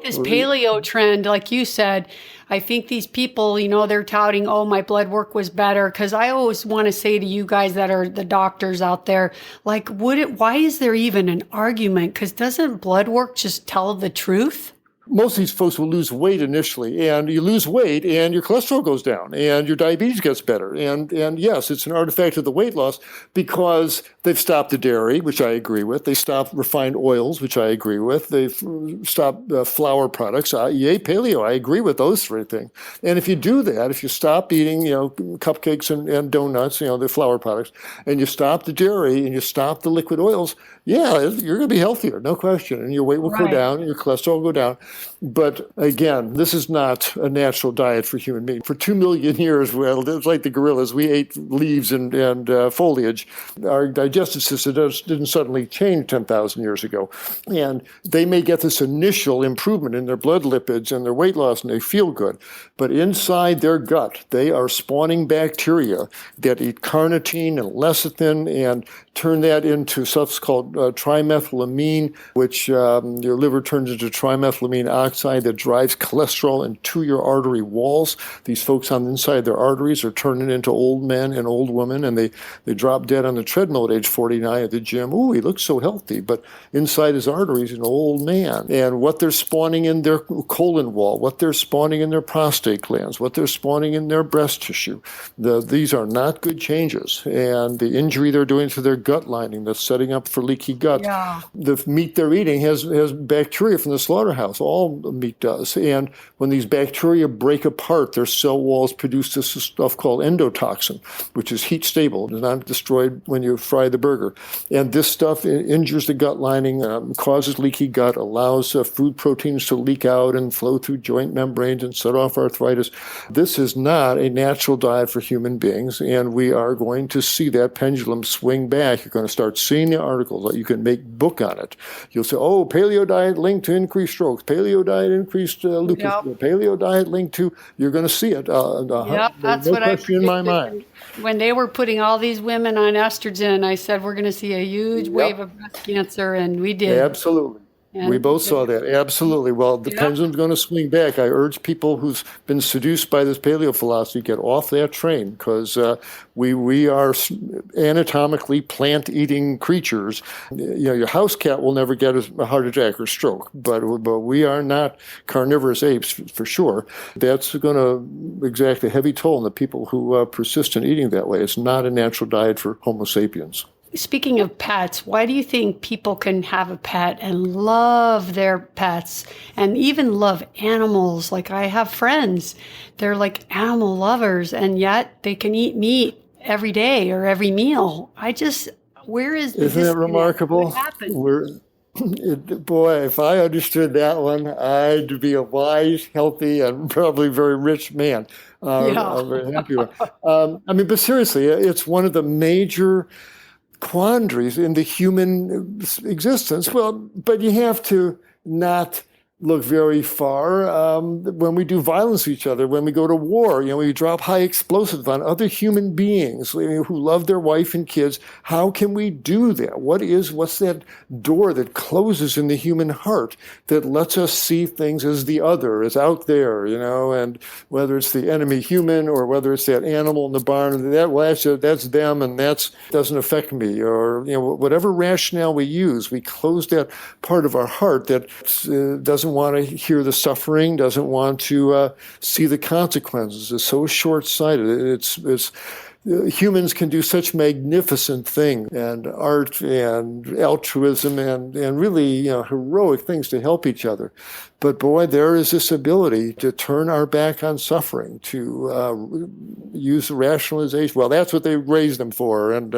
S3: This paleo trend, like you said, I think these people, they're touting, oh, my blood work was better. Because I always want to say to you guys that are the doctors out there, like, why is there even an argument? Because doesn't blood work just tell the truth?
S1: Most of these folks will lose weight initially, and you lose weight and your cholesterol goes down and your diabetes gets better. And yes, it's an artifact of the weight loss because they've stopped the dairy, which I agree with. They stopped refined oils, which I agree with. They've stopped flour products. Yay, paleo, I agree with those three things. And if you do that, if you stop eating, cupcakes and donuts, the flour products, and you stop the dairy and you stop the liquid oils, yeah, you're going to be healthier, no question. And your weight will go down and your cholesterol will go down. But again, this is not a natural diet for human beings. For 2 million years, well, it's like the gorillas. We ate leaves and foliage. Our digestive system didn't suddenly change 10,000 years ago. And they may get this initial improvement in their blood lipids and their weight loss, and they feel good. But inside their gut, they are spawning bacteria that eat carnitine and lecithin and turn that into stuff called trimethylamine, which your liver turns into trimethylamine oxide that drives cholesterol into your artery walls. These folks on the inside of their arteries are turning into old men and old women, and they drop dead on the treadmill at age 49 at the gym. Ooh, he looks so healthy, but inside his arteries, an old man. And what they're spawning in their colon wall, what they're spawning in their prostate glands, what they're spawning in their breast tissue, these are not good changes. And the injury they're doing to their gut lining that's setting up for leaky gut.
S3: Yeah.
S1: The meat they're eating has bacteria from the slaughterhouse. All meat does. And when these bacteria break apart, their cell walls produce this stuff called endotoxin, which is heat stable. It's not destroyed when you fry the burger. And this stuff injures the gut lining, causes leaky gut, allows food proteins to leak out and flow through joint membranes and set off arthritis. This is not a natural diet for human beings, and we are going to see that pendulum swing back. You're going to start seeing the articles. You can make book on it. You'll say, oh, paleo diet linked to increased strokes, paleo diet increased lupus, paleo diet linked to, you're going to see it.
S3: That's
S1: no
S3: what I
S1: question in my mind.
S3: When they were putting all these women on estrogen, I said, we're going to see a huge wave of breast cancer, and we did.
S1: Absolutely. And we both saw that. Absolutely. Well, the pendulum's going to swing back. I urge people who've been seduced by this paleo philosophy, get off that train, because we are anatomically plant-eating creatures. Your house cat will never get a heart attack or stroke, but we are not carnivorous apes for sure. That's going to exact a heavy toll on the people who persist in eating that way. It's not a natural diet for Homo sapiens.
S3: Speaking of pets, why do you think people can have a pet and love their pets and even love animals? Like, I have friends, they're like animal lovers, and yet they can eat meat every day or every meal. Where is this?
S1: Isn't it remarkable?
S3: What happened?
S1: Boy, if I understood that one, I'd be a wise, healthy, and probably very rich man. I'm very happy with it. But seriously, it's one of the major quandaries in the human existence. Well, but you have to not look very far. When we do violence to each other, when we go to war, we drop high explosives on other human beings who love their wife and kids. How can we do that? What's that door that closes in the human heart that lets us see things as the other, as out there, and whether it's the enemy human or whether it's that animal in the barn, that's them and that doesn't affect me, or whatever rationale we use, we close that part of our heart that doesn't want to hear the suffering, doesn't want to see the consequences. It's so short-sighted. Humans can do such magnificent things, and art and altruism and really heroic things to help each other. But boy, there is this ability to turn our back on suffering, to use rationalization. Well, that's what they raised them for, and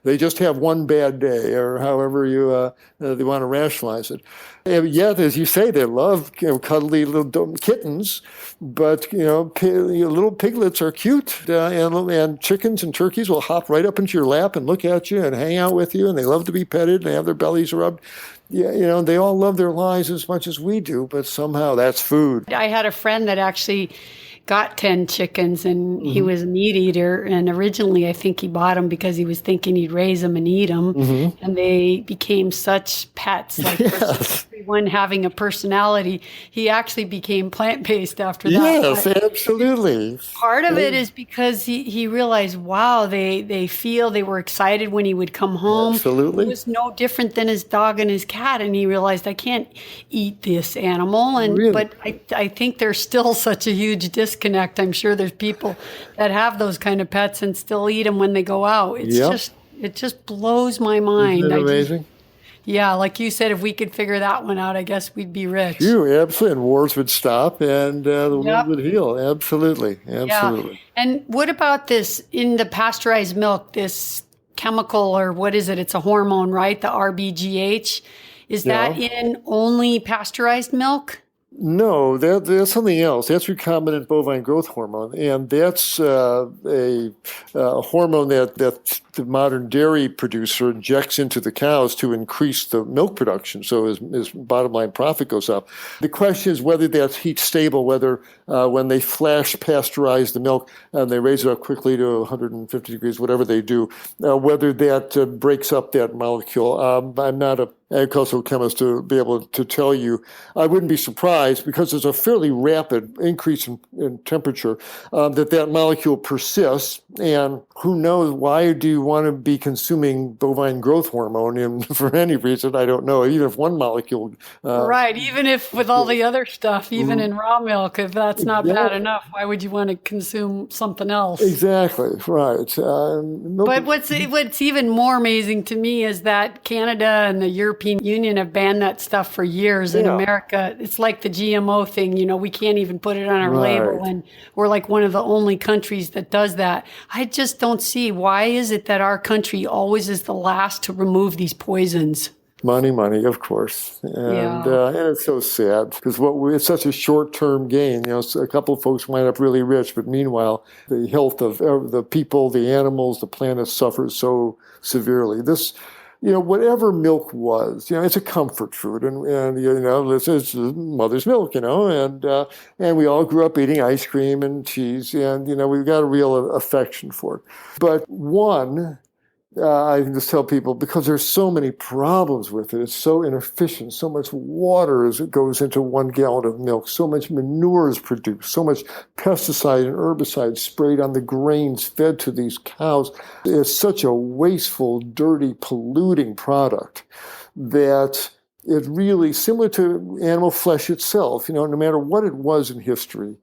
S1: they just have one bad day, or however they want to rationalize it. And yet, as you say, they love cuddly little kittens, but little piglets are cute, and chickens and turkeys will hop right up into your lap and look at you and hang out with you, and they love to be petted and have their bellies rubbed. Yeah, they all love their lives as much as we do, but somehow that's food.
S3: I had a friend that actually got 10 chickens, and he was a meat eater. And originally, I think he bought them because he was thinking he'd raise them and eat them. Mm-hmm. And they became such pets. Like everyone having a personality. He actually became plant-based after that.
S1: Yes, absolutely.
S3: Part of it is because he realized, wow, they were excited when he would come home.
S1: Absolutely.
S3: It was no different than his dog and his cat. And he realized, I can't eat this animal. But I think there's still such a huge disconnect. I'm sure there's people that have those kind of pets and still eat them when they go out. It just blows my mind.
S1: Isn't that amazing?
S3: Like you said, if we could figure that one out, I guess we'd be rich.
S1: Absolutely. And wars would stop and the world would heal. Absolutely.
S3: Yeah. And what about this in the pasteurized milk, this chemical, or what is it? It's a hormone, right? The RBGH. Is that in only pasteurized milk?
S1: No, that's something else. That's recombinant bovine growth hormone, and that's a hormone that the modern dairy producer injects into the cows to increase the milk production, so his bottom line profit goes up. The question is whether that's heat stable, whether when they flash pasteurize the milk and they raise it up quickly to 150 degrees, whatever they do, whether that breaks up that molecule. I'm not a agricultural chemist to be able to tell you. I wouldn't be surprised because there's a fairly rapid increase in temperature that molecule persists. And who knows, why do you want to be consuming bovine growth hormone for any reason? I don't know. Even if one molecule.
S3: Right. Even if with all the other stuff, even in raw milk, if that's not bad enough, why would you want to consume something else?
S1: Exactly. Right.
S3: But what's even more amazing to me is that Canada and the European Union have banned that stuff for years. In America, it's like the GMO thing. We can't even put it on our label, and we're like one of the only countries that does that. I just don't see, why is it that our country always is the last to remove these poisons?
S1: Money, of course, and it's so sad because it's such a short-term gain. A couple of folks wind up really rich, but meanwhile, the health of the people, the animals, the planet suffers so severely. This, whatever milk was, it's a comfort food, and it's mother's milk, and we all grew up eating ice cream and cheese, and we've got a real affection for it. But I can just tell people, because there's so many problems with it, it's so inefficient, so much water goes into 1 gallon of milk, so much manure is produced, so much pesticide and herbicide sprayed on the grains fed to these cows. It's such a wasteful, dirty, polluting product that it really, similar to animal flesh itself, no matter what it was in history,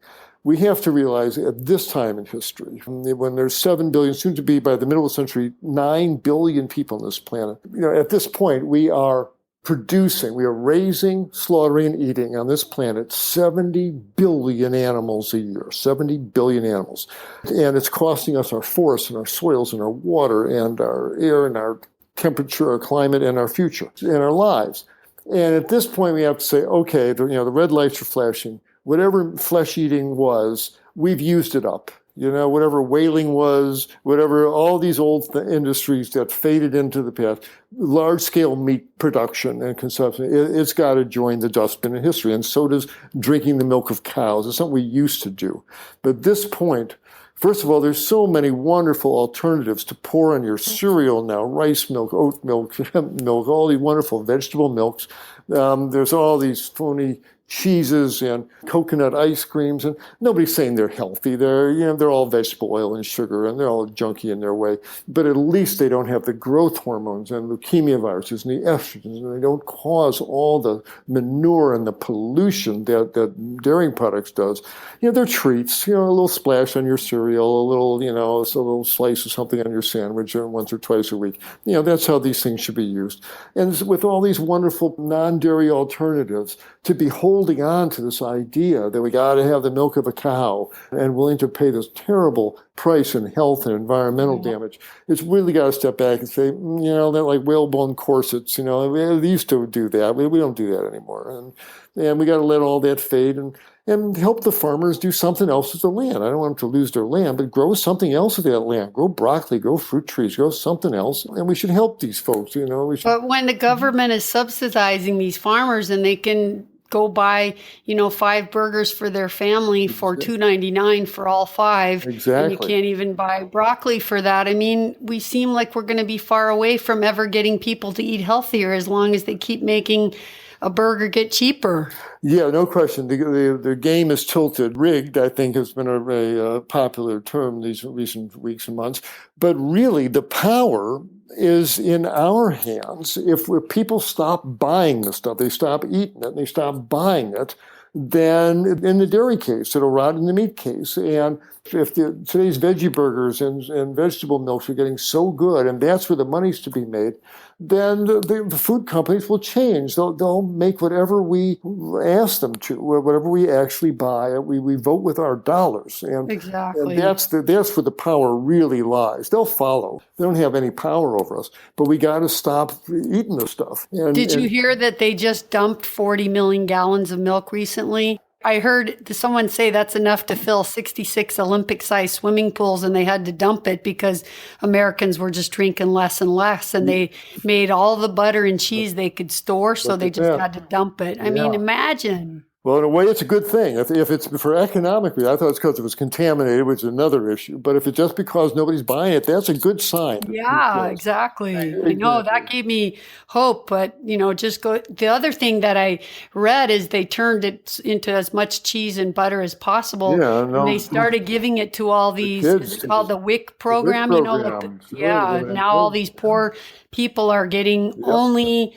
S1: we have to realize at this time in history, when there's 7 billion, soon to be by the middle of the century, 9 billion people on this planet, at this point we are raising, slaughtering, and eating on this planet 70 billion animals a year, 70 billion animals. And it's costing us our forests and our soils and our water and our air and our temperature, our climate, and our future and our lives. And at this point we have to say, okay, the red lights are flashing. Whatever flesh eating was, we've used it up. Whatever whaling was, whatever, all these old industries that faded into the past, large-scale meat production and consumption, it's got to join the dustbin in history. And so does drinking the milk of cows. It's something we used to do. But at this point, first of all, there's so many wonderful alternatives to pour on your cereal now, rice milk, oat milk, hemp milk, all these wonderful vegetable milks. There's all these phony cheeses and coconut ice creams, and nobody's saying they're healthy. They're all vegetable oil and sugar, and they're all junky in their way. But at least they don't have the growth hormones and leukemia viruses and the estrogens, and they don't cause all the manure and the pollution that dairy products does. They're treats. A little splash on your cereal, a little slice of something on your sandwich once or twice a week. That's how these things should be used. And with all these wonderful non-dairy alternatives, to be holding on to this idea that we got to have the milk of a cow and willing to pay this terrible price in health and environmental damage, it's really got to step back and say, they're like whalebone corsets. We used to do that. We don't do that anymore. And we got to let all that fade and help the farmers do something else with the land. I don't want them to lose their land, but grow something else with that land. Grow broccoli, grow fruit trees, grow something else. And we should help these folks,
S3: But when the government is subsidizing these farmers and they can go buy, 5 burgers for their family for $2.99 for all 5.
S1: Exactly.
S3: And you can't even buy broccoli for that. I mean, we seem like we're going to be far away from ever getting people to eat healthier as long as they keep making a burger get cheaper.
S1: Yeah, no question. The game is tilted. Rigged, I think, has been a popular term these recent weeks and months. But really, the power is in our hands. If people stop buying the stuff, they stop eating it, and they stop buying it, then in the dairy case, it'll rot in the meat case. And if today's veggie burgers and vegetable milks are getting so good, and that's where the money's to be made, then the food companies will change. They'll make whatever we ask them to, whatever we actually buy. We vote with our dollars, and
S3: Exactly.
S1: that's where the power really lies. They'll follow. They don't have any power over us, but we got to stop eating this stuff.
S3: Did you hear that they just dumped 40 million gallons of milk recently? I heard someone say that's enough to fill 66 Olympic-sized swimming pools, and they had to dump it because Americans were just drinking less and less, and they made all the butter and cheese they could store, so they just had to dump it. I mean, imagine.
S1: Well, in a way, it's a good thing. If it's for economic reasons, I thought it's because it was contaminated, which is another issue. But if it's just because nobody's buying it, that's a good sign.
S3: Yeah, exactly. I know that gave me hope. But, just go. The other thing that I read is they turned it into as much cheese and butter as possible. Yeah, no. And they started giving it to all these, is it called the WIC program? Now all these poor people are getting only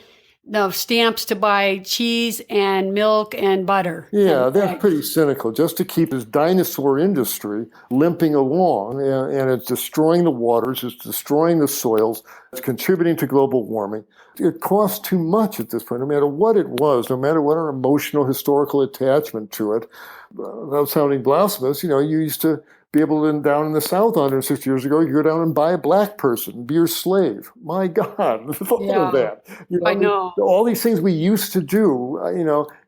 S3: the stamps to buy cheese and milk and butter.
S1: Yeah, that's pretty cynical. Just to keep this dinosaur industry limping along, and it's destroying the waters, it's destroying the soils, it's contributing to global warming. It costs too much at this point, no matter what it was, no matter what our emotional, historical attachment to it. Without sounding blasphemous, you used to be able to, down in the South 160 years ago, you go down and buy a black person, be your slave. My God, the thought of that.
S3: I know.
S1: All these things we used to do,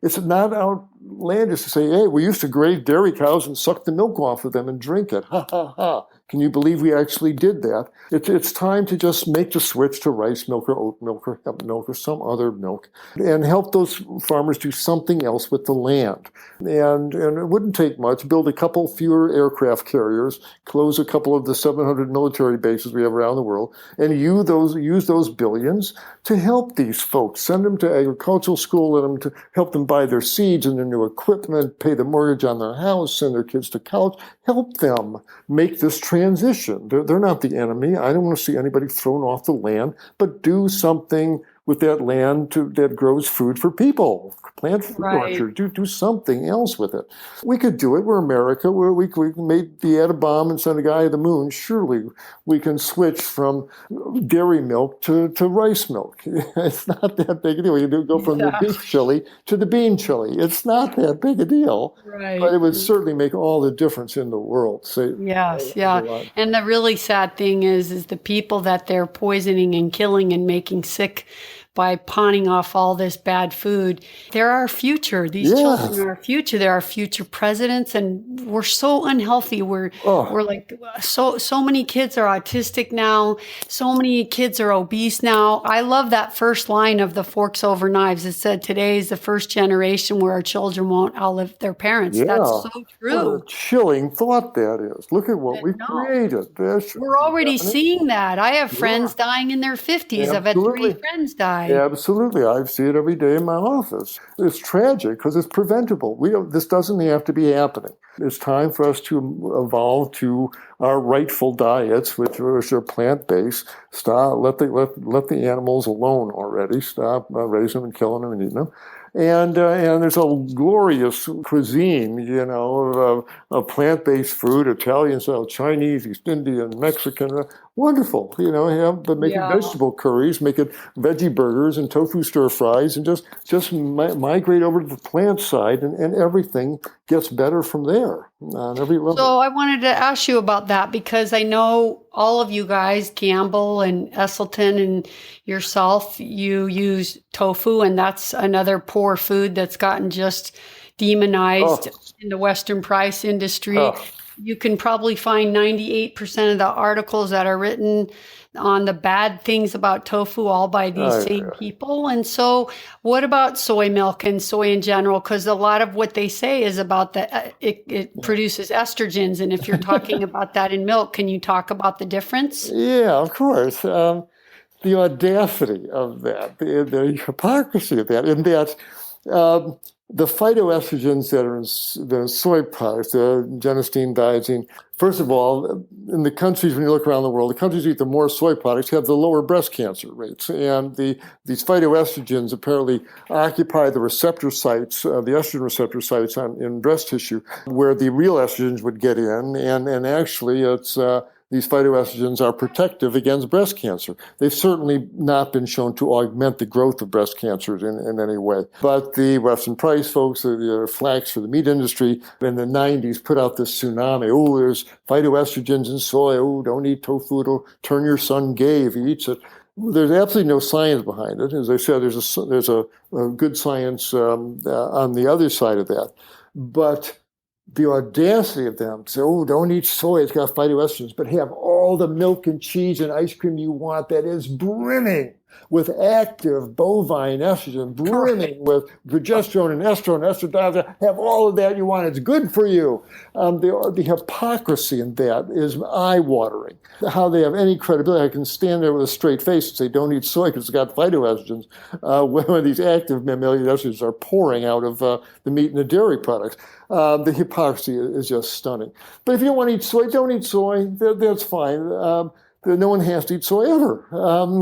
S1: it's not outlandish to say, hey, we used to graze dairy cows and suck the milk off of them and drink it. Ha, ha, ha. Can you believe we actually did that? It's time to just make the switch to rice milk or oat milk or hemp milk or some other milk and help those farmers do something else with the land. And it wouldn't take much. Build a couple fewer aircraft carriers, close a couple of the 700 military bases we have around the world, and use those billions to help these folks. Send them to agricultural school, let them to help them buy their seeds and their new equipment, pay the mortgage on their house, send their kids to college. Help them make this transition. They're not the enemy. I don't want to see anybody thrown off the land, but do something with that land that grows food for people. Plant food orchard. Do something else with it. We could do it. We're America. We made the atom bomb and send a guy to the moon. Surely we can switch from dairy milk to rice milk. It's not that big a deal. You do go from the beef chili to the bean chili. It's not that big a deal. Right. But it would certainly make all the difference in the world.
S3: Yes. And the really sad thing is the people that they're poisoning and killing and making sick by pawning off all this bad food. They're our future. These children are our future. They're our future presidents, and we're so unhealthy. We're like so many kids are autistic now. So many kids are obese now. I love that first line of the Forks Over Knives. It said, "Today is the first generation where our children won't outlive their parents." Yeah. That's so true.
S1: What a chilling thought that is. Look at what we created.
S3: We're already seeing that. I have friends dying in their 50s. I've had 3 friends die.
S1: Absolutely. I see it every day in my office. It's tragic because it's preventable. This doesn't have to be happening. It's time for us to evolve to our rightful diets, which are plant-based. Stop. Let the animals alone already. Stop raising them and killing them and eating them. And there's a glorious cuisine, of plant-based food, Italian style, Chinese, East Indian, Mexican, wonderful, but making vegetable curries, making veggie burgers and tofu stir fries, and just migrate over to the plant side, and everything gets better from there on every level.
S3: So I wanted to ask you about that because I know all of you guys, Campbell and Esselton and yourself, you use tofu, and that's another poor food that's gotten just demonized in the Western price industry. You can probably find 98% of the articles that are written on the bad things about tofu all by these same people. And so what about soy milk and soy in general? Because a lot of what they say is about it produces estrogens. And if you're talking about that in milk, can you talk about the difference?
S1: Yeah, of course. The audacity of that, the hypocrisy of that, and that the phytoestrogens that are in the soy products, the genistein, diazine, first of all, in the countries, when you look around the world, the countries that eat the more soy products have the lower breast cancer rates. And these phytoestrogens apparently occupy the receptor sites, the estrogen receptor sites in breast tissue, where the real estrogens would get in. And actually, it's these phytoestrogens are protective against breast cancer. They've certainly not been shown to augment the growth of breast cancers in any way. But the Weston Price folks, the flax for the meat industry, in the 90s put out this tsunami. Oh, there's phytoestrogens in soy. Oh, don't eat tofu. It'll turn your son gay if he eats it. There's absolutely no science behind it. As I said, there's a good science on the other side of that. But the audacity of them to say, oh, don't eat soy, it's got phytoestrogens, but have all the milk and cheese and ice cream you want that is brimming with active bovine estrogen, brimming with progesterone and estradiol, have all of that you want, it's good for you. The hypocrisy in that is eye-watering. How they have any credibility. I can stand there with a straight face and say, don't eat soy because it's got phytoestrogens, when these active mammalian estrogens are pouring out of the meat and the dairy products. The hypocrisy is just stunning. But if you don't want to eat soy, don't eat soy. That's fine. No one has to eat soy ever.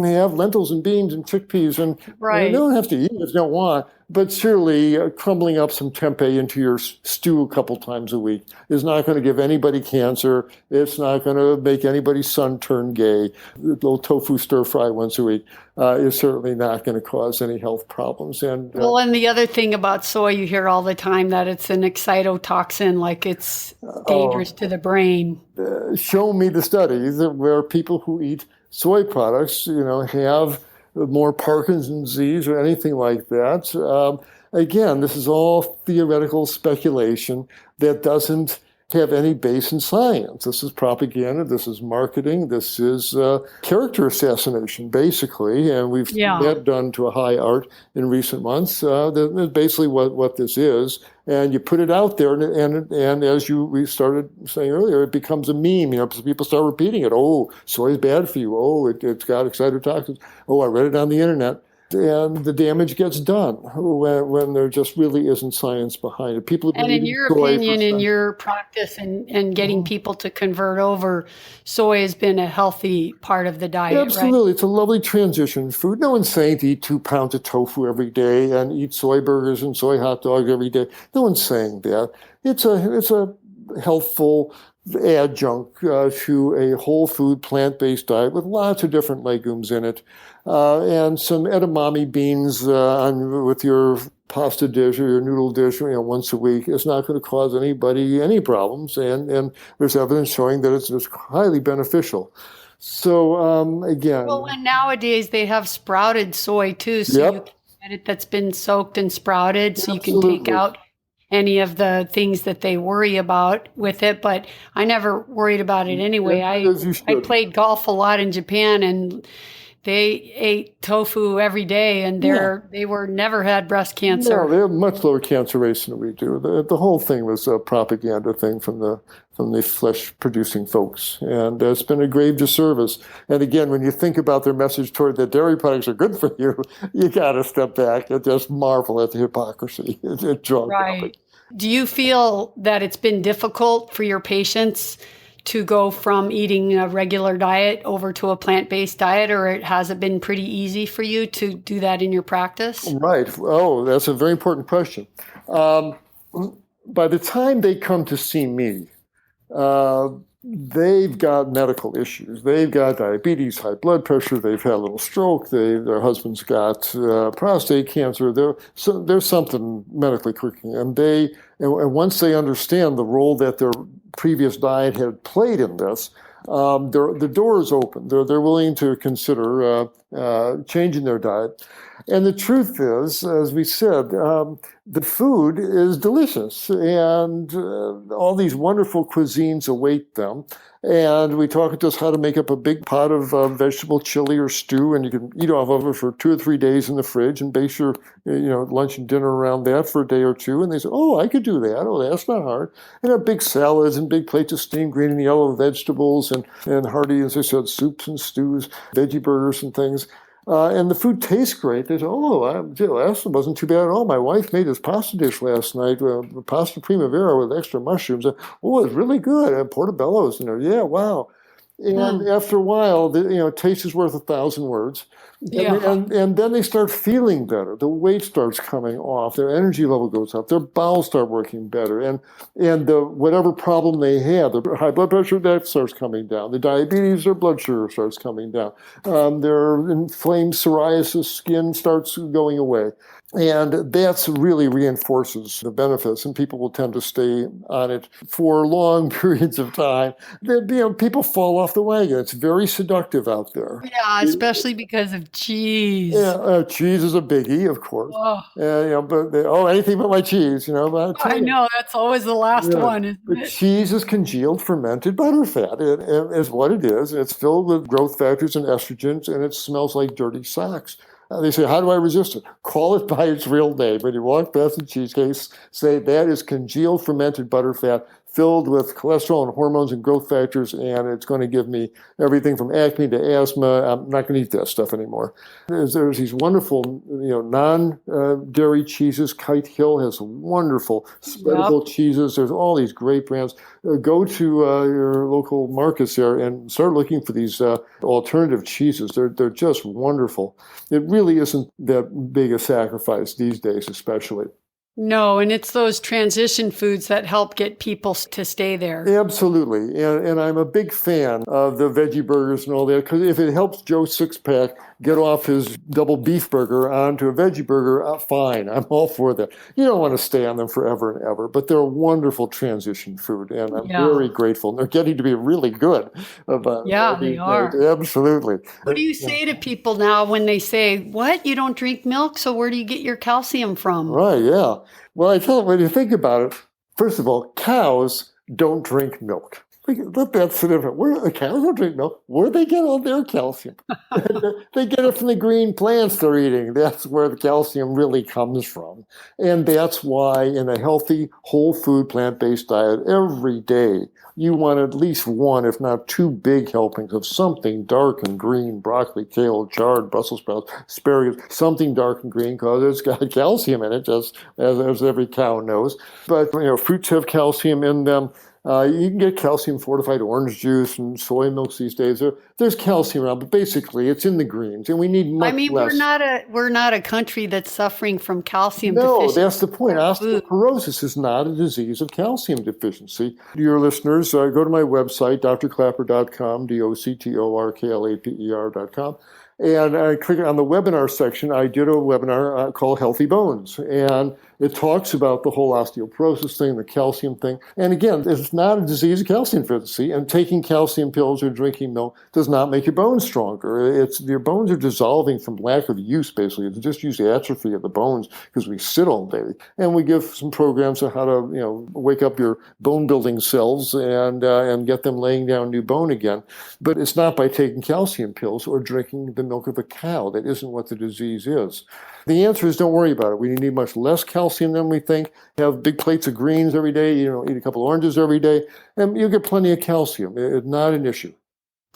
S1: They have lentils and beans and chickpeas, and you don't have to eat it if you don't want. But surely crumbling up some tempeh into your stew a couple times a week is not going to give anybody cancer. It's not going to make anybody's son turn gay. A little tofu stir fry once a week is certainly not going to cause any health problems. And
S3: and the other thing about soy, you hear all the time that it's an excitotoxin, like it's dangerous to the brain.
S1: Show me the studies where people who eat soy products, have more Parkinson's disease or anything like that. Again, this is all theoretical speculation that doesn't have any base in science. This is propaganda, this is marketing, this is character assassination, basically, and we've seen that done to a high art in recent months. That's basically what this is, and you put it out there, and as we started saying earlier, it becomes a meme. People start repeating it. Oh, soy is bad for you. Oh, it's got excitotoxins. Oh, I read it on the internet. And the damage gets done when there just really isn't science behind it. People
S3: and in your opinion, in your practice, and getting people to convert over, soy has been a healthy part of the diet,
S1: Absolutely.
S3: Right?
S1: It's a lovely transition food. No one's saying to eat 2 pounds of tofu every day and eat soy burgers and soy hot dogs every day. No one's saying that. It's a healthful adjunct to a whole food plant-based diet with lots of different legumes in it. And some edamame beans with your pasta dish or your noodle dish once a week is not going to cause anybody any problems. And there's evidence showing that it's highly beneficial. So again.
S3: Well, and nowadays they have sprouted soy too. So you can get it that's been soaked and sprouted. So you can take out any of the things that they worry about with it. But I never worried about it anyway. I played golf a lot in Japan, and they ate tofu every day, and they were never had breast cancer.
S1: No, they have much lower cancer rates than we do. The whole thing was a propaganda thing from the flesh-producing folks, and it's been a grave disservice. And again, when you think about their message toward that dairy products are good for you, you got to step back and just marvel at the hypocrisy. It's drunk.
S3: Right. Do you feel that it's been difficult for your patients to go from eating a regular diet over to a plant-based diet, or has it been pretty easy for you to do that in your practice?
S1: Right. Oh, that's a very important question. By the time they come to see me, they've got medical issues. They've got diabetes, high blood pressure. They've had a little stroke. Their husband's got prostate cancer. There's something medically cooking, and once they understand the role that their previous diet had played in this, the door is open. They're willing to consider changing their diet. And the truth is, as we said, the food is delicious, and all these wonderful cuisines await them. And we talk just how to make up a big pot of vegetable chili or stew, and you can eat off of it for 2 or 3 days in the fridge and base your lunch and dinner around that for a day or two. And they say, oh, I could do that. Oh, that's not hard. And have big salads and big plates of steamed green and yellow vegetables and hearty, as I said, soups and stews, veggie burgers and things. And the food tastes great. They say, that wasn't too bad at all. My wife made this pasta dish last night, pasta primavera with extra mushrooms. Oh, it's really good. And portobello's, wow. And after a while, taste is worth 1,000 words. And then they start feeling better. The weight starts coming off. Their energy level goes up. Their bowels start working better. And the whatever problem they have, their high blood pressure, that starts coming down. The diabetes, their blood sugar starts coming down. Their inflamed psoriasis skin starts going away. And that's really reinforces the benefits, and people will tend to stay on it for long periods of time. People fall off the wagon. It's very seductive out there.
S3: Yeah, especially because of cheese.
S1: Yeah, cheese is a biggie, of course. But anything but my cheese, But
S3: I know, that's always the last one, isn't
S1: but
S3: it?
S1: cheese is congealed fermented butterfat. It is what it is. It's filled with growth factors and estrogens, and it smells like dirty socks. They say, how do I resist it? Call it by its real name. When you walk past the cheesecake, say that is congealed fermented butterfat filled with cholesterol and hormones and growth factors, and it's going to give me everything from acne to asthma. I'm not going to eat that stuff anymore. There's these wonderful, non-dairy cheeses. Kite Hill has wonderful spreadable cheeses. There's all these great brands. Go to your local markets there and start looking for these alternative cheeses. They're just wonderful. It really isn't that big a sacrifice these days, especially.
S3: No, and it's those transition foods that help get people to stay there.
S1: Absolutely. And I'm a big fan of the veggie burgers and all that, because if it helps Joe Sixpack get off his double beef burger onto a veggie burger, fine. I'm all for that. You don't want to stay on them forever and ever, but they're a wonderful transition food, and I'm very grateful. And they're getting to be really good.
S3: They are.
S1: Absolutely.
S3: What do you say to people now when they say, what, you don't drink milk, so where do you get your calcium from?
S1: Right, yeah. Well, I tell them, when you think about it, first of all, cows don't drink milk. Let that sit in. The cows don't drink milk. Where do they get all their calcium? They get it from the green plants they're eating. That's where the calcium really comes from. And that's why in a healthy, whole food, plant-based diet, every day, you want at least one, if not two big helpings of something dark and green, broccoli, kale, chard, Brussels sprouts, asparagus, something dark and green, because it's got calcium in it, just as every cow knows. But fruits have calcium in them. You can get calcium-fortified orange juice and soy milks these days. There's calcium around, but basically it's in the greens, and we need much less.
S3: We're not a country that's suffering from calcium deficiency.
S1: No, that's the point. Osteoporosis is not a disease of calcium deficiency. Your listeners, go to my website, drklaper.com, doctorklaper.com. And I click on the webinar section. I did a webinar called Healthy Bones, and it talks about the whole osteoporosis thing, the calcium thing. And again, it's not a disease of calcium deficiency, and taking calcium pills or drinking milk does not make your bones stronger. Your bones are dissolving from lack of use, basically. It's just usually atrophy of the bones because we sit all day. And we give some programs on how to, wake up your bone-building cells and get them laying down new bone again. But it's not by taking calcium pills or drinking the milk of a cow. That isn't what the disease is. The answer is don't worry about it. We need much less calcium than we think. Have big plates of greens every day, eat a couple of oranges every day, and you'll get plenty of calcium. It's not an issue.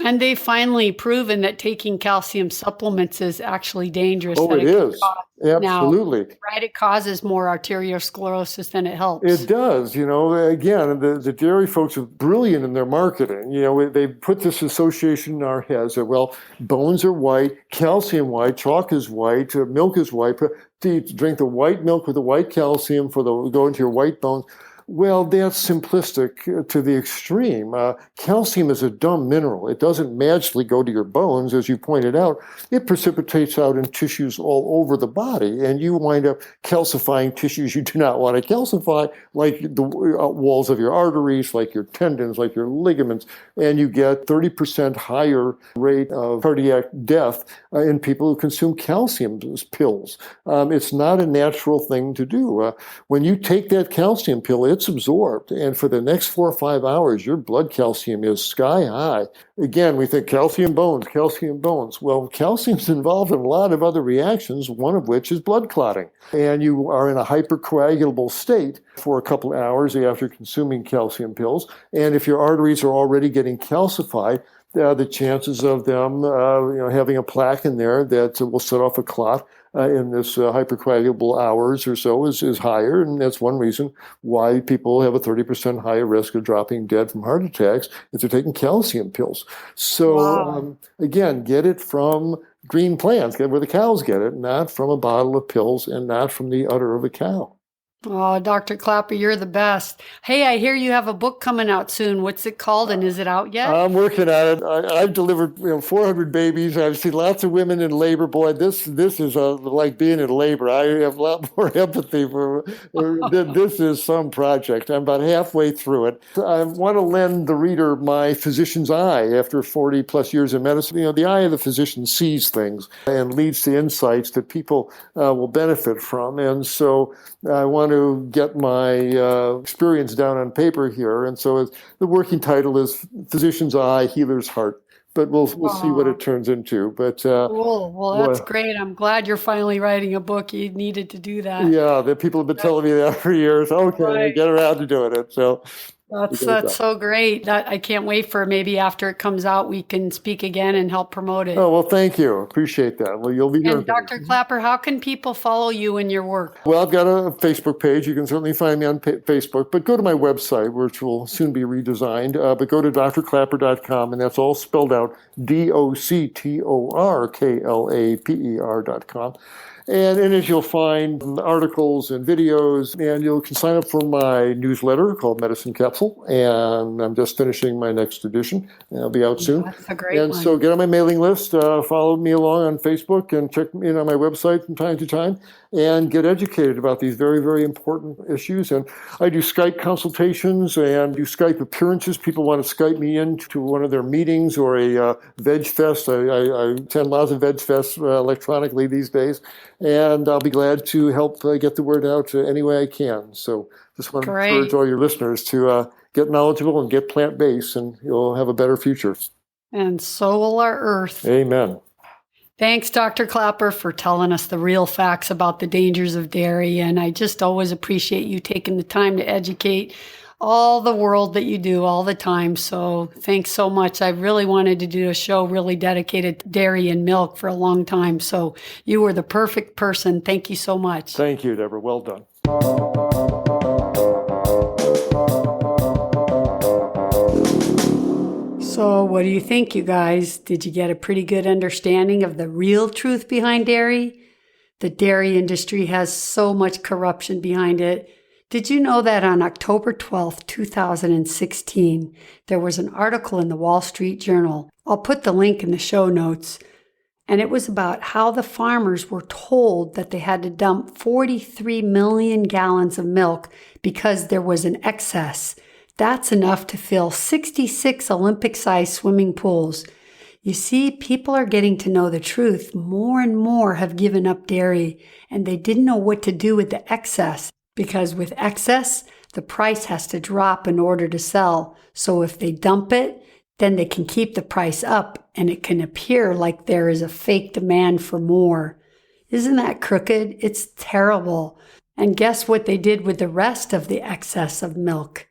S3: And they've finally proven that taking calcium supplements is actually dangerous.
S1: Oh, it is. Absolutely.
S3: Now, right? It causes more arteriosclerosis than it helps.
S1: It does. Again, the dairy folks are brilliant in their marketing. They put this association in our heads that, well, bones are white, calcium white, chalk is white, milk is white. Drink the white milk with the white calcium go into your white bones. Well, that's simplistic to the extreme. Calcium is a dumb mineral. It doesn't magically go to your bones, as you pointed out. It precipitates out in tissues all over the body, and you wind up calcifying tissues you do not want to calcify, like the walls of your arteries, like your tendons, like your ligaments, and you get 30% higher rate of cardiac death in people who consume calcium pills. It's not a natural thing to do. When you take that calcium pill, it's absorbed, and for the next 4 or 5 hours, your blood calcium is sky high. Again, we think calcium bones. Well, calcium's involved in a lot of other reactions, one of which is blood clotting. And you are in a hypercoagulable state for a couple of hours after consuming calcium pills. And if your arteries are already getting calcified, the chances of them having a plaque in there that will set off a clot in this hypercoagulable hours or so is higher, and that's one reason why people have a 30% higher risk of dropping dead from heart attacks if they're taking calcium pills. So
S3: Wow.
S1: again, get it from green plants, get where the cows get it, not from a bottle of pills and not from the udder of a cow.
S3: Oh, Dr. Klaper, you're the best. Hey, I hear you have a book coming out soon. What's it called, and is it out yet?
S1: I'm working on it. I've delivered 400 babies. I've seen lots of women in labor. Boy, this is like being in labor. I have a lot more empathy for this is some project. I'm about halfway through it. I want to lend the reader my physician's eye after 40 plus years in medicine. The eye of the physician sees things and leads to insights that people will benefit from. And so I want to get my experience down on paper here. And so the working title is Physician's Eye, Healer's Heart. But we'll see what it turns into. But
S3: Cool. Well, that's great. I'm glad you're finally writing a book. You needed to do that.
S1: Yeah, the people have been telling me that for years. Okay, I get around to doing it. So
S3: that's so great. I can't wait for maybe after it comes out, we can speak again and help promote it.
S1: Oh, well, thank you. Appreciate that. Well, you'll be here.
S3: And Dr. Klaper, how can people follow you in your work?
S1: Well, I've got a Facebook page. You can certainly find me on Facebook, but go to my website, which will soon be redesigned. But go to drklaper.com, and that's all spelled out, DOCTORKLAPER.com. And in it, you'll find articles and videos, and you can sign up for my newsletter called Medicine Capsule. And I'm just finishing my next edition, and it'll be out soon.
S3: That's a great one.
S1: So get on my mailing list, follow me along on Facebook, and check me in on my website from time to time, and get educated about these very, very important issues. And I do Skype consultations and do Skype appearances. People want to Skype me into one of their meetings or a Veg Fest. I attend lots of Veg Fests electronically these days. And I'll be glad to help get the word out any way I can. So just want to encourage all your listeners to get knowledgeable and get plant-based, and you'll have a better future.
S3: And so will our earth.
S1: Amen.
S3: Thanks, Dr. Klaper, for telling us the real facts about the dangers of dairy. And I just always appreciate you taking the time to educate all the world that you do all the time. So thanks so much. I really wanted to do a show really dedicated to dairy and milk for a long time. So you were the perfect person. Thank you so much.
S1: Thank you, Deborah. Well done.
S3: So what do you think, you guys? Did you get a pretty good understanding of the real truth behind dairy? The dairy industry has so much corruption behind it. Did you know that on October 12th, 2016, there was an article in the Wall Street Journal? I'll put the link in the show notes. And it was about how the farmers were told that they had to dump 43 million gallons of milk because there was an excess. That's enough to fill 66 Olympic-sized swimming pools. You see, people are getting to know the truth. More and more have given up dairy, and they didn't know what to do with the excess. Because with excess, the price has to drop in order to sell. So if they dump it, then they can keep the price up, and it can appear like there is a fake demand for more. Isn't that crooked? It's terrible. And guess what they did with the rest of the excess of milk?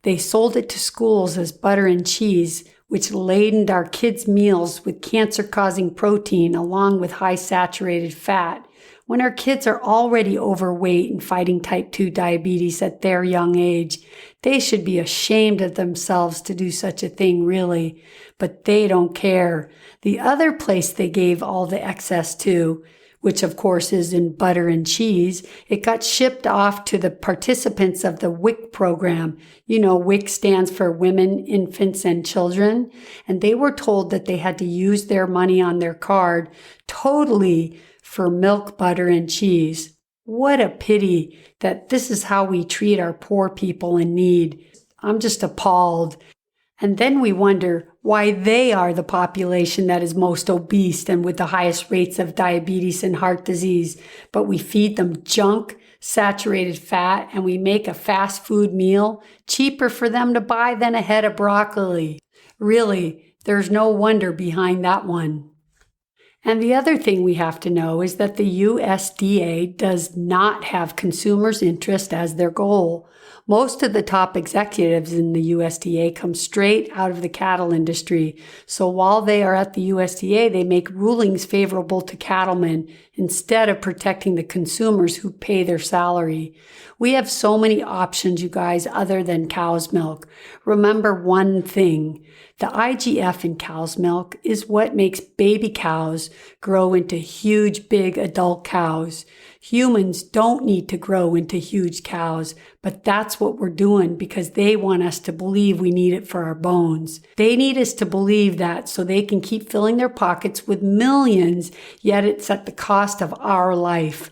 S3: They sold it to schools as butter and cheese, which ladened our kids' meals with cancer-causing protein along with high saturated fat. When our kids are already overweight and fighting type 2 diabetes at their young age, they should be ashamed of themselves to do such a thing, really. But they don't care. The other place they gave all the excess to, which of course is in butter and cheese, it got shipped off to the participants of the WIC program. You know, WIC stands for Women, Infants, and Children. And they were told that they had to use their money on their card totally for milk, butter, and cheese. What a pity that this is how we treat our poor people in need. I'm just appalled. And then we wonder why they are the population that is most obese and with the highest rates of diabetes and heart disease. But we feed them junk, saturated fat, and we make a fast food meal cheaper for them to buy than a head of broccoli. Really, there's no wonder behind that one. And the other thing we have to know is that the USDA does not have consumers' interest as their goal. Most of the top executives in the USDA come straight out of the cattle industry. So while they are at the USDA, they make rulings favorable to cattlemen instead of protecting the consumers who pay their salary. We have so many options, you guys, other than cow's milk. Remember one thing. The IGF in cow's milk is what makes baby cows grow into huge, big adult cows. Humans don't need to grow into huge cows, but that's what we're doing because they want us to believe we need it for our bones. They need us to believe that so they can keep filling their pockets with millions, yet it's at the cost of our life.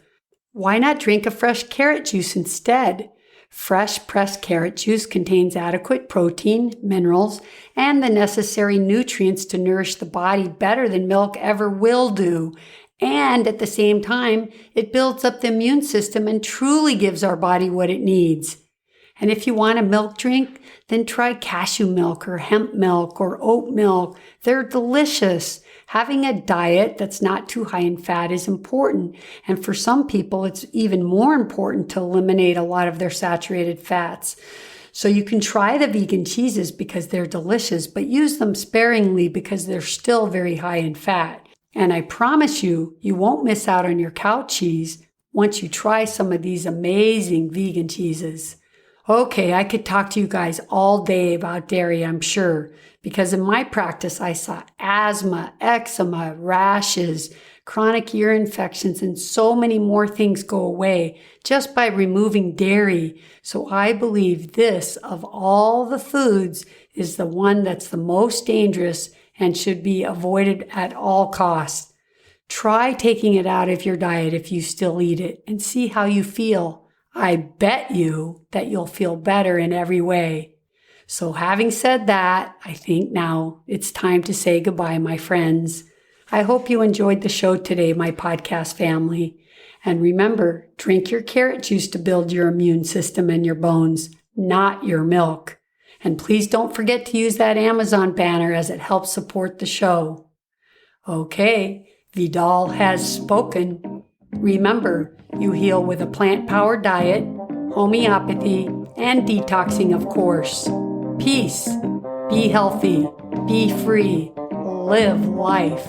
S3: Why not drink a fresh carrot juice instead? Fresh pressed carrot juice contains adequate protein, minerals, and the necessary nutrients to nourish the body better than milk ever will do. And at the same time, it builds up the immune system and truly gives our body what it needs. And if you want a milk drink, then try cashew milk or hemp milk or oat milk. They're delicious. Having a diet that's not too high in fat is important. And for some people, it's even more important to eliminate a lot of their saturated fats. So you can try the vegan cheeses because they're delicious, but use them sparingly because they're still very high in fat. And I promise you, you won't miss out on your cow cheese once you try some of these amazing vegan cheeses. Okay, I could talk to you guys all day about dairy, I'm sure, because in my practice, I saw asthma, eczema, rashes, chronic ear infections, and so many more things go away just by removing dairy. So I believe this, of all the foods, is the one that's the most dangerous and should be avoided at all costs. Try taking it out of your diet if you still eat it and see how you feel. I bet you that you'll feel better in every way. So having said that, I think now it's time to say goodbye, my friends. I hope you enjoyed the show today, my podcast family. And remember, drink your carrot juice to build your immune system and your bones, not your milk. And please don't forget to use that Amazon banner as it helps support the show. Okay, Vidal has spoken. Remember, you heal with a plant-powered diet, homeopathy, and detoxing, of course. Peace. Be healthy. Be free. Live life.